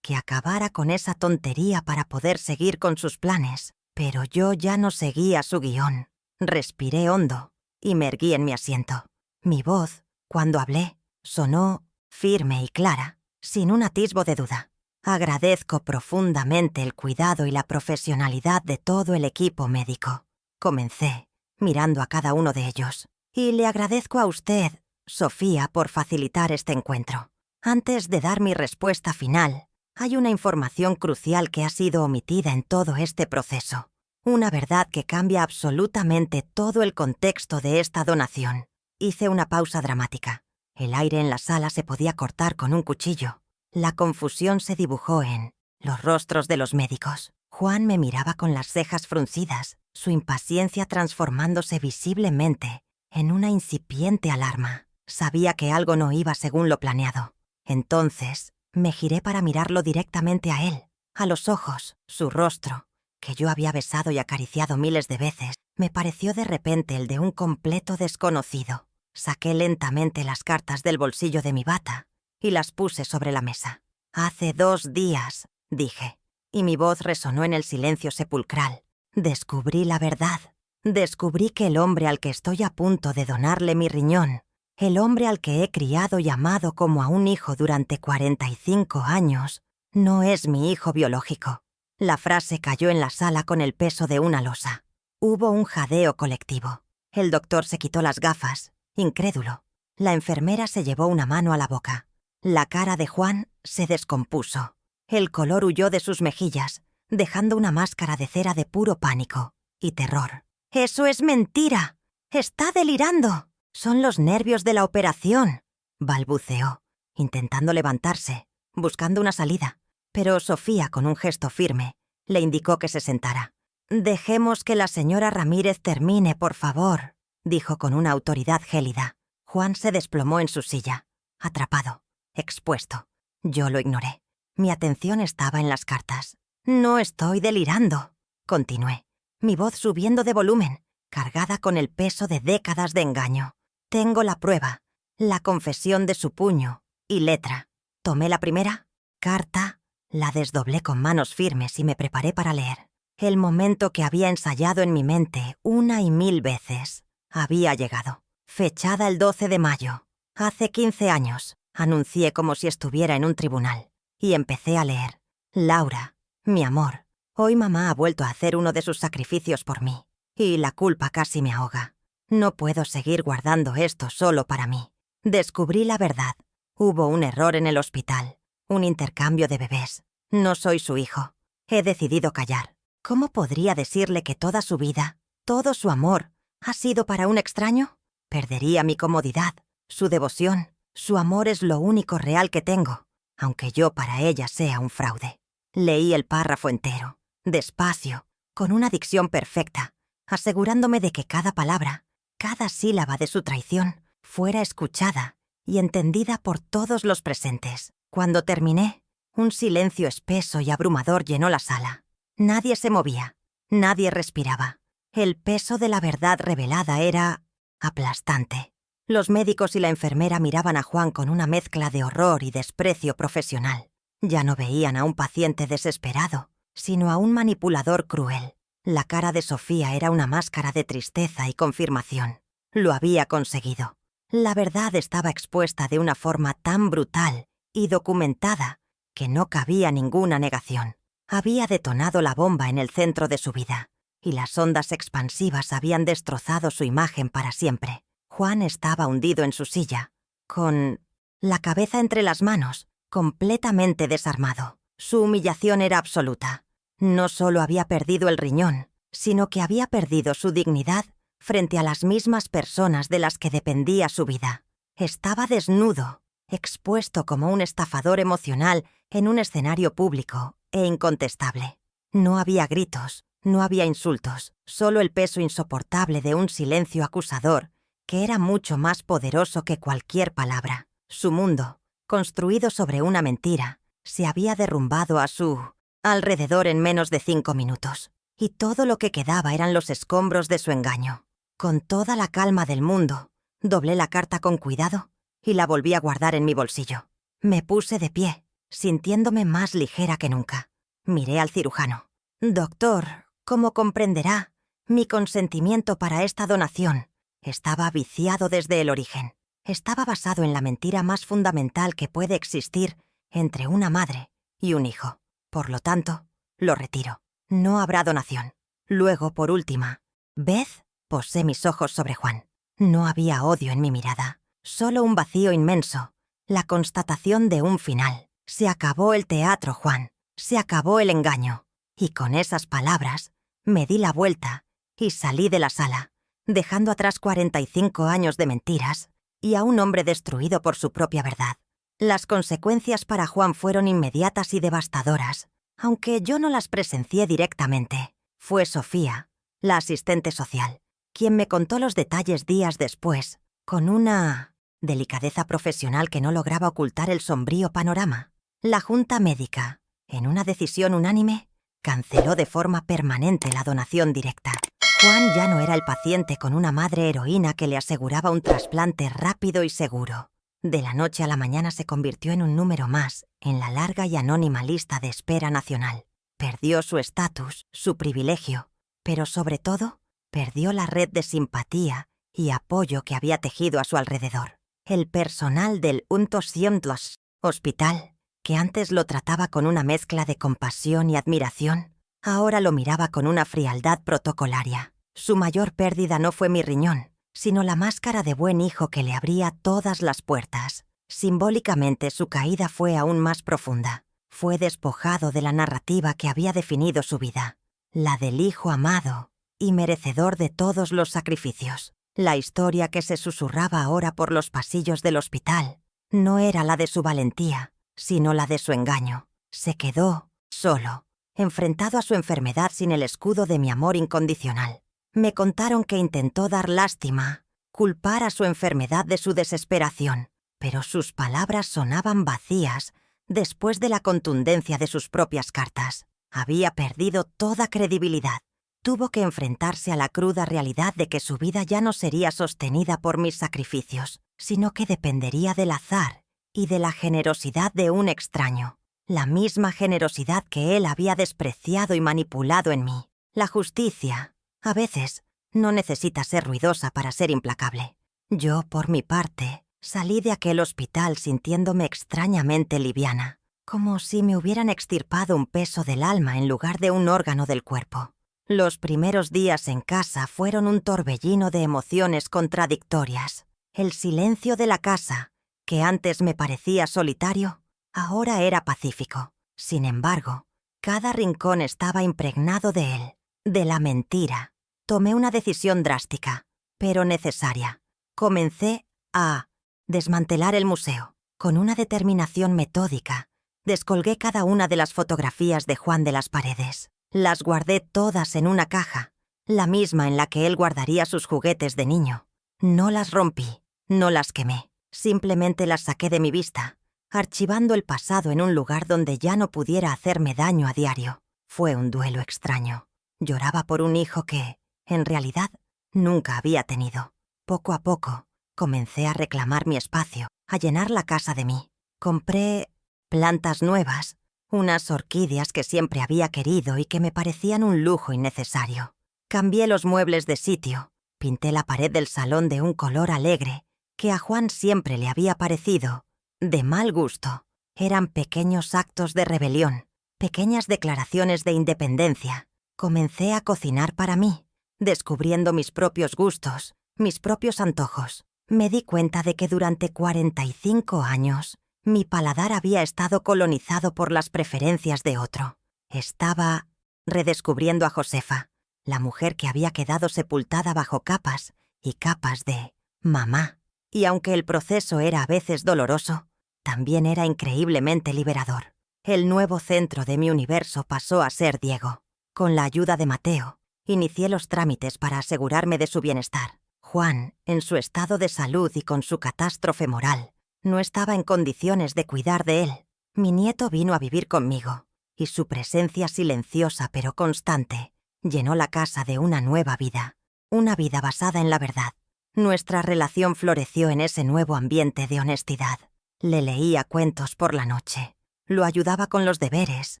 que acabara con esa tontería para poder seguir con sus planes, pero yo ya no seguía su guión. Respiré hondo y me erguí en mi asiento. Mi voz, cuando hablé, sonó firme y clara, sin un atisbo de duda. Agradezco profundamente el cuidado y la profesionalidad de todo el equipo médico. Comencé, mirando a cada uno de ellos. Y le agradezco a usted, Sofía, por facilitar este encuentro. Antes de dar mi respuesta final, hay una información crucial que ha sido omitida en todo este proceso. Una verdad que cambia absolutamente todo el contexto de esta donación. Hice una pausa dramática. El aire en la sala se podía cortar con un cuchillo. La confusión se dibujó en los rostros de los médicos. Juan me miraba con las cejas fruncidas, su impaciencia transformándose visiblemente en una incipiente alarma. Sabía que algo no iba según lo planeado. Entonces, me giré para mirarlo directamente a él, a los ojos. Su rostro, que yo había besado y acariciado miles de veces, me pareció de repente el de un completo desconocido. Saqué lentamente las cartas del bolsillo de mi bata y las puse sobre la mesa. «Hace 2 días», dije, y mi voz resonó en el silencio sepulcral. «Descubrí la verdad. Descubrí que el hombre al que estoy a punto de donarle mi riñón, el hombre al que he criado y amado como a un hijo durante 45 años, no es mi hijo biológico». La frase cayó en la sala con el peso de una losa. Hubo un jadeo colectivo. El doctor se quitó las gafas, incrédulo. La enfermera se llevó una mano a la boca. La cara de Juan se descompuso. El color huyó de sus mejillas, dejando una máscara de cera de puro pánico y terror. «¡Eso es mentira! ¡Está delirando! Son los nervios de la operación», balbuceó, intentando levantarse, buscando una salida. Pero Sofía, con un gesto firme, le indicó que se sentara. «Dejemos que la señora Ramírez termine, por favor», dijo con una autoridad gélida. Juan se desplomó en su silla, atrapado, expuesto. Yo lo ignoré. Mi atención estaba en las cartas. «No estoy delirando», continué, mi voz subiendo de volumen, cargada con el peso de décadas de engaño. «Tengo la prueba, la confesión de su puño y letra». Tomé la primera carta, la desdoblé con manos firmes y me preparé para leer. El momento que había ensayado en mi mente 1 y 1000 veces había llegado. Fechada el 12 de mayo. «Hace 15 años», anuncié como si estuviera en un tribunal. Y empecé a leer. «Laura, mi amor, hoy mamá ha vuelto a hacer uno de sus sacrificios por mí. Y la culpa casi me ahoga. No puedo seguir guardando esto solo para mí. Descubrí la verdad. Hubo un error en el hospital. Un intercambio de bebés. No soy su hijo. He decidido callar. ¿Cómo podría decirle que toda su vida, todo su amor, ha sido para un extraño? Perdería mi comodidad, su devoción. Su amor es lo único real que tengo, aunque yo para ella sea un fraude». Leí el párrafo entero, despacio, con una dicción perfecta, asegurándome de que cada palabra, cada sílaba de su traición, fuera escuchada y entendida por todos los presentes. Cuando terminé, un silencio espeso y abrumador llenó la sala. Nadie se movía, nadie respiraba. El peso de la verdad revelada era aplastante. Los médicos y la enfermera miraban a Juan con una mezcla de horror y desprecio profesional. Ya no veían a un paciente desesperado, sino a un manipulador cruel. La cara de Sofía era una máscara de tristeza y confirmación. Lo había conseguido. La verdad estaba expuesta de una forma tan brutal y documentada que no cabía ninguna negación. Había detonado la bomba en el centro de su vida, y las ondas expansivas habían destrozado su imagen para siempre. Juan estaba hundido en su silla, con la cabeza entre las manos, completamente desarmado. Su humillación era absoluta. No solo había perdido el riñón, sino que había perdido su dignidad frente a las mismas personas de las que dependía su vida. Estaba desnudo, expuesto como un estafador emocional en un escenario público e incontestable. No había gritos, no había insultos, solo el peso insoportable de un silencio acusador que era mucho más poderoso que cualquier palabra. Su mundo, construido sobre una mentira, se había derrumbado a su alrededor en menos de 5 minutos, y todo lo que quedaba eran los escombros de su engaño. Con toda la calma del mundo, doblé la carta con cuidado y la volví a guardar en mi bolsillo. Me puse de pie, sintiéndome más ligera que nunca. Miré al cirujano. «Doctor, como comprenderá, mi consentimiento para esta donación estaba viciado desde el origen. Estaba basado en la mentira más fundamental que puede existir entre una madre y un hijo. Por lo tanto, lo retiro. No habrá donación». Luego, por última vez, posé mis ojos sobre Juan. No había odio en mi mirada, solo un vacío inmenso, la constatación de un final. Se acabó el teatro, Juan. Se acabó el engaño. Y con esas palabras, me di la vuelta y salí de la sala, dejando atrás 45 años de mentiras y a un hombre destruido por su propia verdad. Las consecuencias para Juan fueron inmediatas y devastadoras, aunque yo no las presencié directamente. Fue Sofía, la asistente social, quien me contó los detalles días después, con una delicadeza profesional que no lograba ocultar el sombrío panorama. La junta médica, en una decisión unánime, canceló de forma permanente la donación directa. Juan ya no era el paciente con una madre heroína que le aseguraba un trasplante rápido y seguro. De la noche a la mañana se convirtió en un número más en la larga y anónima lista de espera nacional. Perdió su estatus, su privilegio, pero sobre todo, perdió la red de simpatía y apoyo que había tejido a su alrededor. El personal del Untersuchungshospital hospital, que antes lo trataba con una mezcla de compasión y admiración, ahora lo miraba con una frialdad protocolaria. Su mayor pérdida no fue mi riñón, sino la máscara de buen hijo que le abría todas las puertas. Simbólicamente, su caída fue aún más profunda. Fue despojado de la narrativa que había definido su vida, la del hijo amado y merecedor de todos los sacrificios. La historia que se susurraba ahora por los pasillos del hospital no era la de su valentía, sino la de su engaño. Se quedó solo, enfrentado a su enfermedad sin el escudo de mi amor incondicional. Me contaron que intentó dar lástima, culpar a su enfermedad de su desesperación, pero sus palabras sonaban vacías después de la contundencia de sus propias cartas. Había perdido toda credibilidad. Tuvo que enfrentarse a la cruda realidad de que su vida ya no sería sostenida por mis sacrificios, sino que dependería del azar y de la generosidad de un extraño, la misma generosidad que él había despreciado y manipulado en mí. La justicia, a veces, no necesita ser ruidosa para ser implacable. Yo, por mi parte, salí de aquel hospital sintiéndome extrañamente liviana, como si me hubieran extirpado un peso del alma en lugar de un órgano del cuerpo. Los primeros días en casa fueron un torbellino de emociones contradictorias. El silencio de la casa, que antes me parecía solitario, ahora era pacífico. Sin embargo, cada rincón estaba impregnado de él, de la mentira. Tomé una decisión drástica, pero necesaria. Comencé a desmantelar el museo. Con una determinación metódica, descolgué cada una de las fotografías de Juan de las paredes. Las guardé todas en una caja, la misma en la que él guardaría sus juguetes de niño. No las rompí, no las quemé. Simplemente las saqué de mi vista, archivando el pasado en un lugar donde ya no pudiera hacerme daño a diario. Fue un duelo extraño. Lloraba por un hijo que, en realidad, nunca había tenido. Poco a poco, comencé a reclamar mi espacio, a llenar la casa de mí. Compré plantas nuevas, unas orquídeas que siempre había querido y que me parecían un lujo innecesario. Cambié los muebles de sitio, pinté la pared del salón de un color alegre que a Juan siempre le había parecido de mal gusto. Eran pequeños actos de rebelión, pequeñas declaraciones de independencia. Comencé a cocinar para mí, descubriendo mis propios gustos, mis propios antojos. Me di cuenta de que durante 45 años mi paladar había estado colonizado por las preferencias de otro. Estaba redescubriendo a Josefa, la mujer que había quedado sepultada bajo capas y capas de mamá. Y aunque el proceso era a veces doloroso, también era increíblemente liberador. El nuevo centro de mi universo pasó a ser Diego. Con la ayuda de Mateo, inicié los trámites para asegurarme de su bienestar. Juan, en su estado de salud y con su catástrofe moral, no estaba en condiciones de cuidar de él. Mi nieto vino a vivir conmigo, y su presencia silenciosa pero constante llenó la casa de una nueva vida, una vida basada en la verdad. Nuestra relación floreció en ese nuevo ambiente de honestidad. Le leía cuentos por la noche, lo ayudaba con los deberes,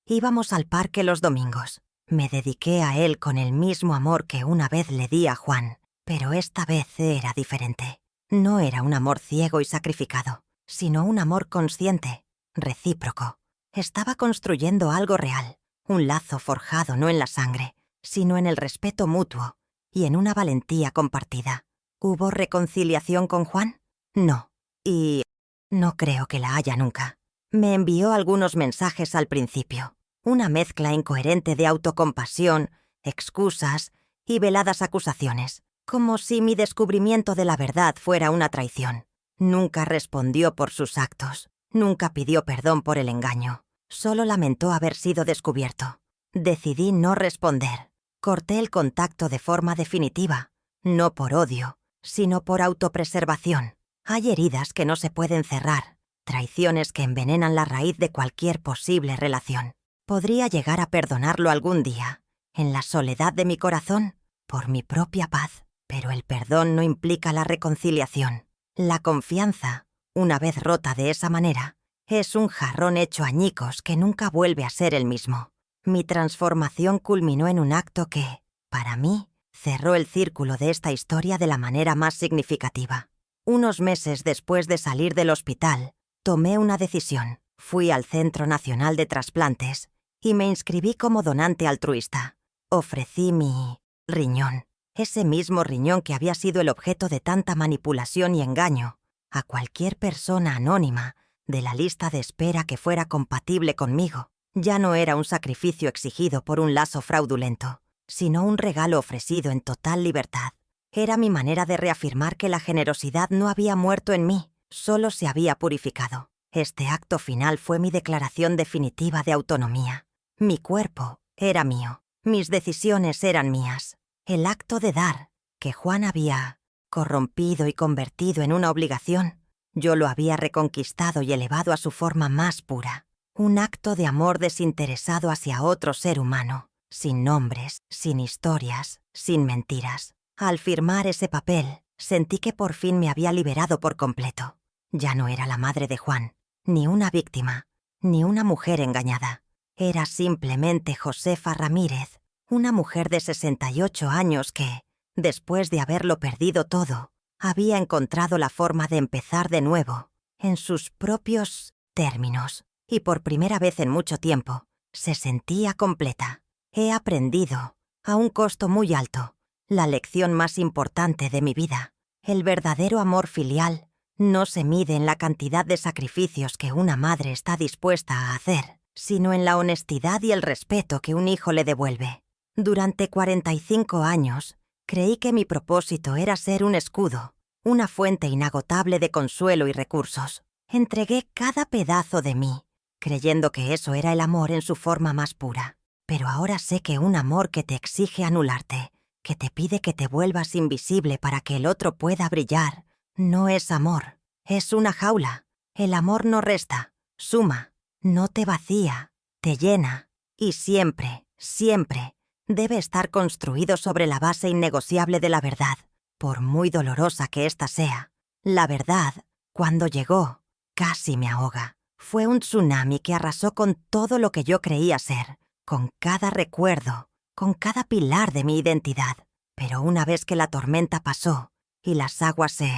íbamos al parque los domingos. Me dediqué a él con el mismo amor que una vez le di a Juan, pero esta vez era diferente. No era un amor ciego y sacrificado, sino un amor consciente, recíproco. Estaba construyendo algo real, un lazo forjado no en la sangre, sino en el respeto mutuo y en una valentía compartida. ¿Hubo reconciliación con Juan? No, y no creo que la haya nunca. Me envió algunos mensajes al principio, una mezcla incoherente de autocompasión, excusas y veladas acusaciones. como si mi descubrimiento de la verdad fuera una traición. Nunca respondió por sus actos, nunca pidió perdón por el engaño, solo lamentó haber sido descubierto. Decidí no responder. Corté el contacto de forma definitiva, no por odio, sino por autopreservación. Hay heridas que no se pueden cerrar, traiciones que envenenan la raíz de cualquier posible relación. Podría llegar a perdonarlo algún día, en la soledad de mi corazón, por mi propia paz, pero el perdón no implica la reconciliación. La confianza, una vez rota de esa manera, es un jarrón hecho añicos que nunca vuelve a ser el mismo. Mi transformación culminó en un acto que, para mí, cerró el círculo de esta historia de la manera más significativa. Unos meses después de salir del hospital, tomé una decisión. Fui al Centro Nacional de Trasplantes y me inscribí como donante altruista. Ofrecí mi riñón, ese mismo riñón que había sido el objeto de tanta manipulación y engaño, a cualquier persona anónima de la lista de espera que fuera compatible conmigo. Ya no era un sacrificio exigido por un lazo fraudulento, sino un regalo ofrecido en total libertad. Era mi manera de reafirmar que la generosidad no había muerto en mí, solo se había purificado. Este acto final fue mi declaración definitiva de autonomía. Mi cuerpo era mío, mis decisiones eran mías. El acto de dar, que Juan había corrompido y convertido en una obligación, yo lo había reconquistado y elevado a su forma más pura. Un acto de amor desinteresado hacia otro ser humano, sin nombres, sin historias, sin mentiras. Al firmar ese papel, sentí que por fin me había liberado por completo. Ya no era la madre de Juan, ni una víctima, ni una mujer engañada. Era simplemente Josefa Ramírez, una mujer de 68 años que, después de haberlo perdido todo, había encontrado la forma de empezar de nuevo, en sus propios términos. Y por primera vez en mucho tiempo, se sentía completa. He aprendido, a un costo muy alto, la lección más importante de mi vida. El verdadero amor filial no se mide en la cantidad de sacrificios que una madre está dispuesta a hacer, sino en la honestidad y el respeto que un hijo le devuelve. Durante 45 años, creí que mi propósito era ser un escudo, una fuente inagotable de consuelo y recursos. Entregué cada pedazo de mí, creyendo que eso era el amor en su forma más pura. Pero ahora sé que un amor que te exige anularte, que te pide que te vuelvas invisible para que el otro pueda brillar, no es amor, es una jaula. El amor no resta, suma, no te vacía, te llena, y siempre, siempre, debe estar construido sobre la base innegociable de la verdad, por muy dolorosa que ésta sea. La verdad, cuando llegó, casi me ahoga. Fue un tsunami que arrasó con todo lo que yo creía ser, con cada recuerdo, con cada pilar de mi identidad. Pero una vez que la tormenta pasó y las aguas se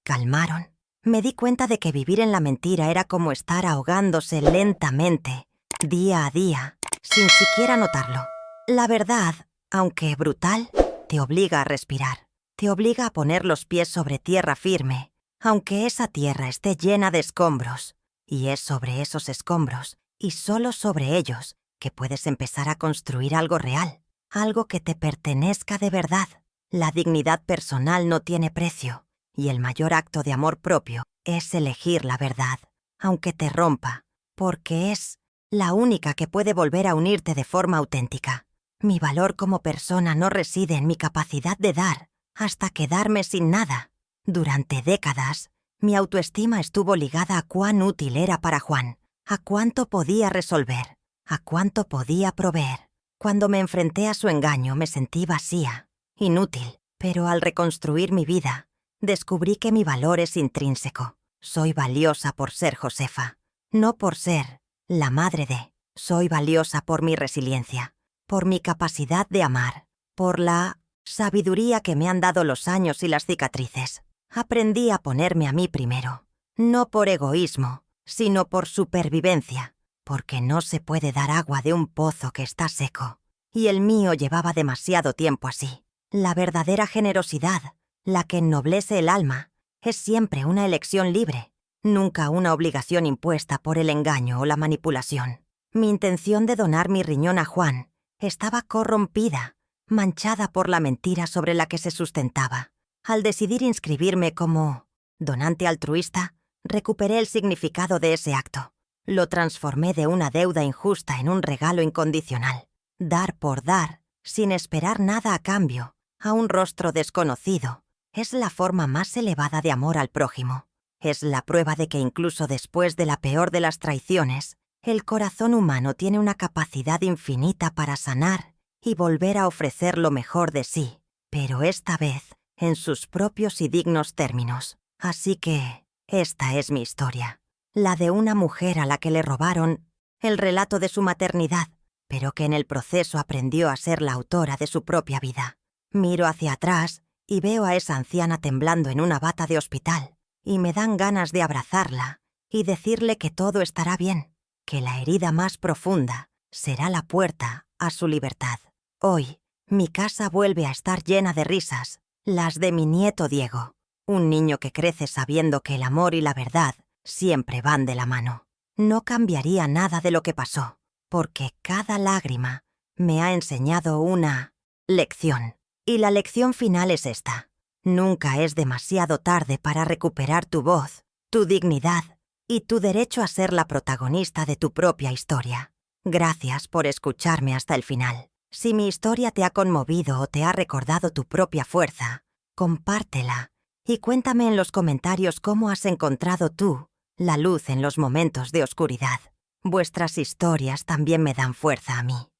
calmaron, me di cuenta de que vivir en la mentira era como estar ahogándose lentamente, día a día, sin siquiera notarlo. La verdad, aunque brutal, te obliga a respirar, te obliga a poner los pies sobre tierra firme, aunque esa tierra esté llena de escombros. Y es sobre esos escombros, y solo sobre ellos, que puedes empezar a construir algo real, algo que te pertenezca de verdad. La dignidad personal no tiene precio, y el mayor acto de amor propio es elegir la verdad, aunque te rompa, porque es la única que puede volver a unirte de forma auténtica. Mi valor como persona no reside en mi capacidad de dar, hasta quedarme sin nada. Durante décadas, mi autoestima estuvo ligada a cuán útil era para Juan, a cuánto podía resolver, a cuánto podía proveer. Cuando me enfrenté a su engaño me sentí vacía, inútil, pero al reconstruir mi vida, descubrí que mi valor es intrínseco. Soy valiosa por ser Josefa, no por ser la madre de. Soy valiosa por mi resiliencia, por mi capacidad de amar, por la sabiduría que me han dado los años y las cicatrices. Aprendí a ponerme a mí primero, no por egoísmo, sino por supervivencia, porque no se puede dar agua de un pozo que está seco, y el mío llevaba demasiado tiempo así. La verdadera generosidad, la que ennoblece el alma, es siempre una elección libre, nunca una obligación impuesta por el engaño o la manipulación. Mi intención de donar mi riñón a Juan estaba corrompida, manchada por la mentira sobre la que se sustentaba. Al decidir inscribirme como donante altruista, recuperé el significado de ese acto. Lo transformé de una deuda injusta en un regalo incondicional. Dar por dar, sin esperar nada a cambio, a un rostro desconocido, es la forma más elevada de amor al prójimo. Es la prueba de que incluso después de la peor de las traiciones, el corazón humano tiene una capacidad infinita para sanar y volver a ofrecer lo mejor de sí, pero esta vez en sus propios y dignos términos. Así que esta es mi historia, la de una mujer a la que le robaron el relato de su maternidad, pero que en el proceso aprendió a ser la autora de su propia vida. Miro hacia atrás y veo a esa anciana temblando en una bata de hospital, y me dan ganas de abrazarla y decirle que todo estará bien, que la herida más profunda será la puerta a su libertad. Hoy, mi casa vuelve a estar llena de risas, las de mi nieto Diego, un niño que crece sabiendo que el amor y la verdad siempre van de la mano. No cambiaría nada de lo que pasó, porque cada lágrima me ha enseñado una lección. Y la lección final es esta: nunca es demasiado tarde para recuperar tu voz, tu dignidad y tu derecho a ser la protagonista de tu propia historia. Gracias por escucharme hasta el final. Si mi historia te ha conmovido o te ha recordado tu propia fuerza, compártela y cuéntame en los comentarios cómo has encontrado tú la luz en los momentos de oscuridad. Vuestras historias también me dan fuerza a mí.